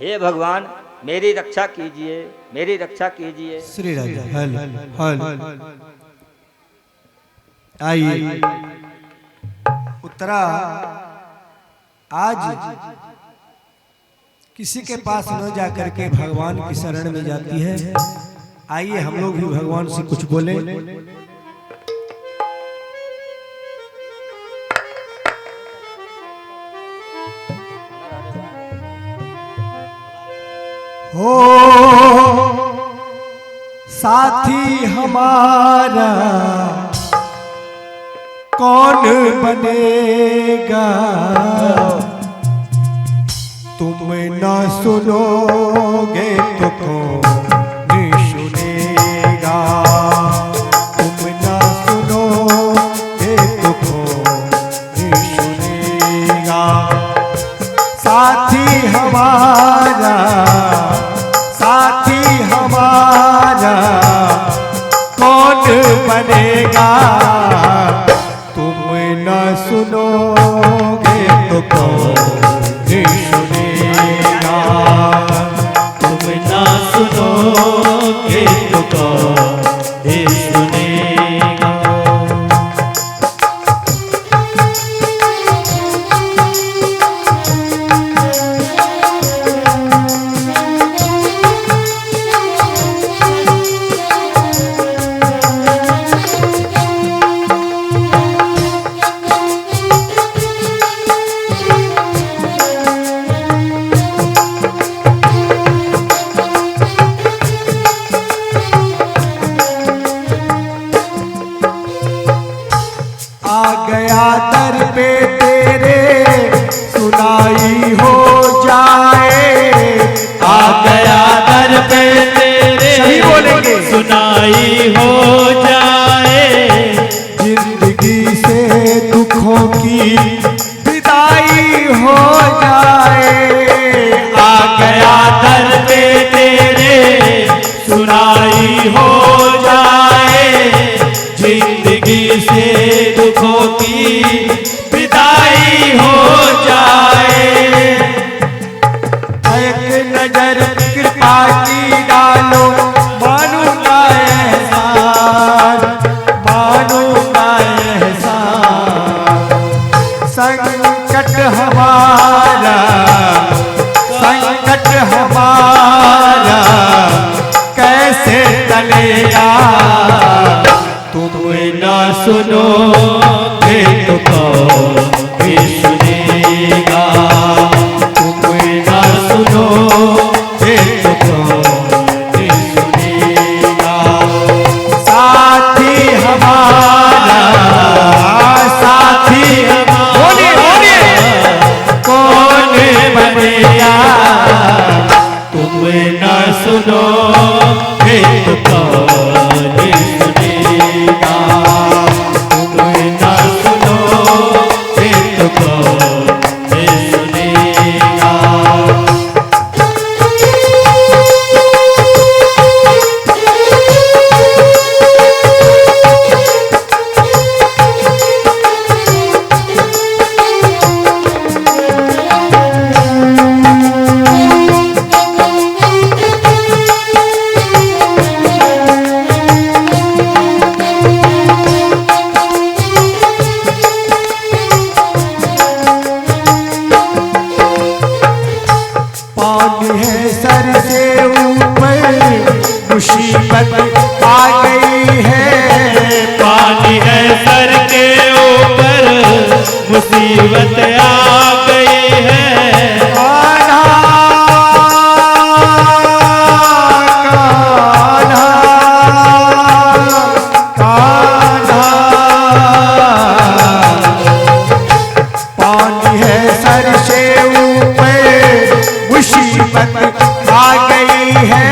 हे भगवान, मेरी रक्षा कीजिए, मेरी रक्षा कीजिए। श्री हल आइए उत्तरा आज किसी के पास न जाकर के भगवान की शरण में जाती है। आइए हम लोग भी भगवान से कुछ बोले। हो साथी हमारा कौन बनेगा, तुम ना सुनोगे तो कौन सुनेगा, तुम ना सुनोगे तो कौन सुनेगा। साथी हमारा, साथी हमारा कौन बनेगा, तुम न सुनोगे तो कौन सुनेगा, तुम ना सुनोगे तो कौन सुनेगा। आ गया दर पे तेरे सुनाई हो जाए, आ गया दर पे तेरे सही बोलेंगे सुनाई हो जाए, जिंदगी से दुखों की विदाई हो जाए। आ गया दर पे तेरे सुनाई हो नजर कृपा की डालो, मानूंगा एहसान, मानूंगा एहसान। संकट हमारा, संकट हमारा कैसे टलेगा, तुम ना सुनोगे तो कौन भी सुनेगा, तुम ना सुनोगे तो कौन भी सुनेगा। साथी हमारा, साथी हमारा कौन बनेगा, तुम ना सुनोगे तो कौन भी सुनेगा, तुम ना सुनोगे तो कौन भी सुनेगा। पानी है सर से ऊपर, मुसीबत आ गई है, पानी है सर के ऊपर, मुसीबत आ गई है। कान्हा कान्हा कान्हा, पानी है सर से ऊपर, मुसीबत आ गई है,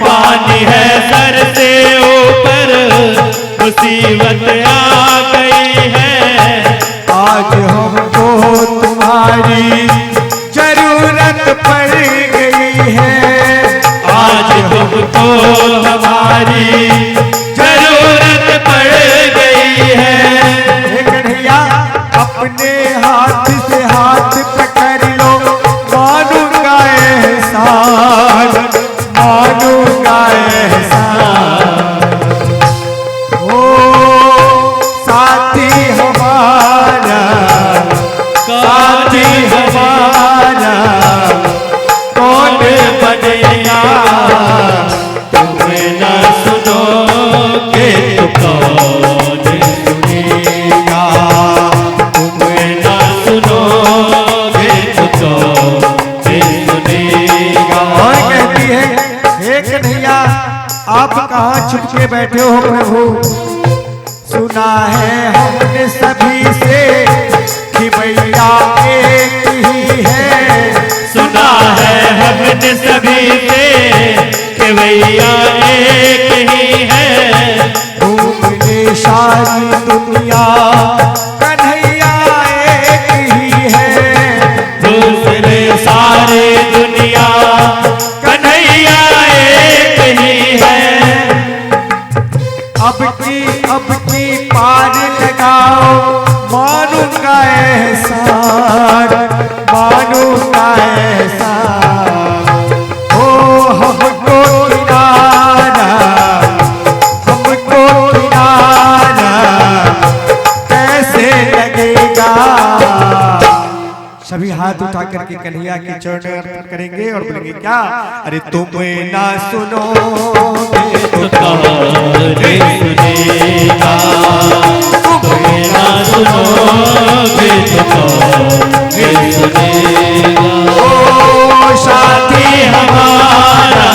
पानी है सर से ऊपर, मुसीबत आ गई है। आज हमको तुम्हारी जरूरत पड़ गई है, आज तुमको हमारी जरूरत पड़ गई है। हे कन्हैया अपने हाथ से हाथ पकड़ लो, मानूंगा एहसान, मानूंगा एहसान। ओ साथी हमारा, साथी हमारा कौन बनेगा, तुम ना सुनोगे तो कौन सुनेगा, तुम ना सुनोगे तो कौन सुनेगा। और कहती है हे कन्हैया आप कहाँ छुप के बैठे हो प्रभु, सुना है हमने सभी से कि भैया एक ही है, सुना है हमने सभी से कि भैया एक ही है। घूमने सारी दुनिया कन्हैया एक ही है, दूसरे सारे दुनिया कन्हैया एक ही है। अब की पार लगाओ, मानूंगा एहसान, मानूंगा एहसान। ओ हमको किनारा, हमको किनारा कैसे लगेगा। सभी हाथ उठा करके कन्हैया के चरण में अर्पण करेंगे और बोलेंगे क्या, अरे तुम ना सुनोगे तो कौन सुनेगा, तुम ना सुनोगे तो कौन सुनेगा। ओ साथी हमारा,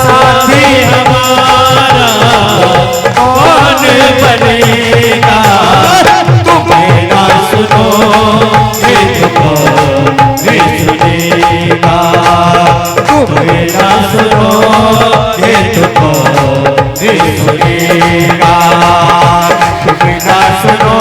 साथी हमारा कौन बनेगा, तुम ना सुनोगे तो कौन सुनेगा, तुम ना सुनोगे तो कौन सुनेगा, तुम ना सुनो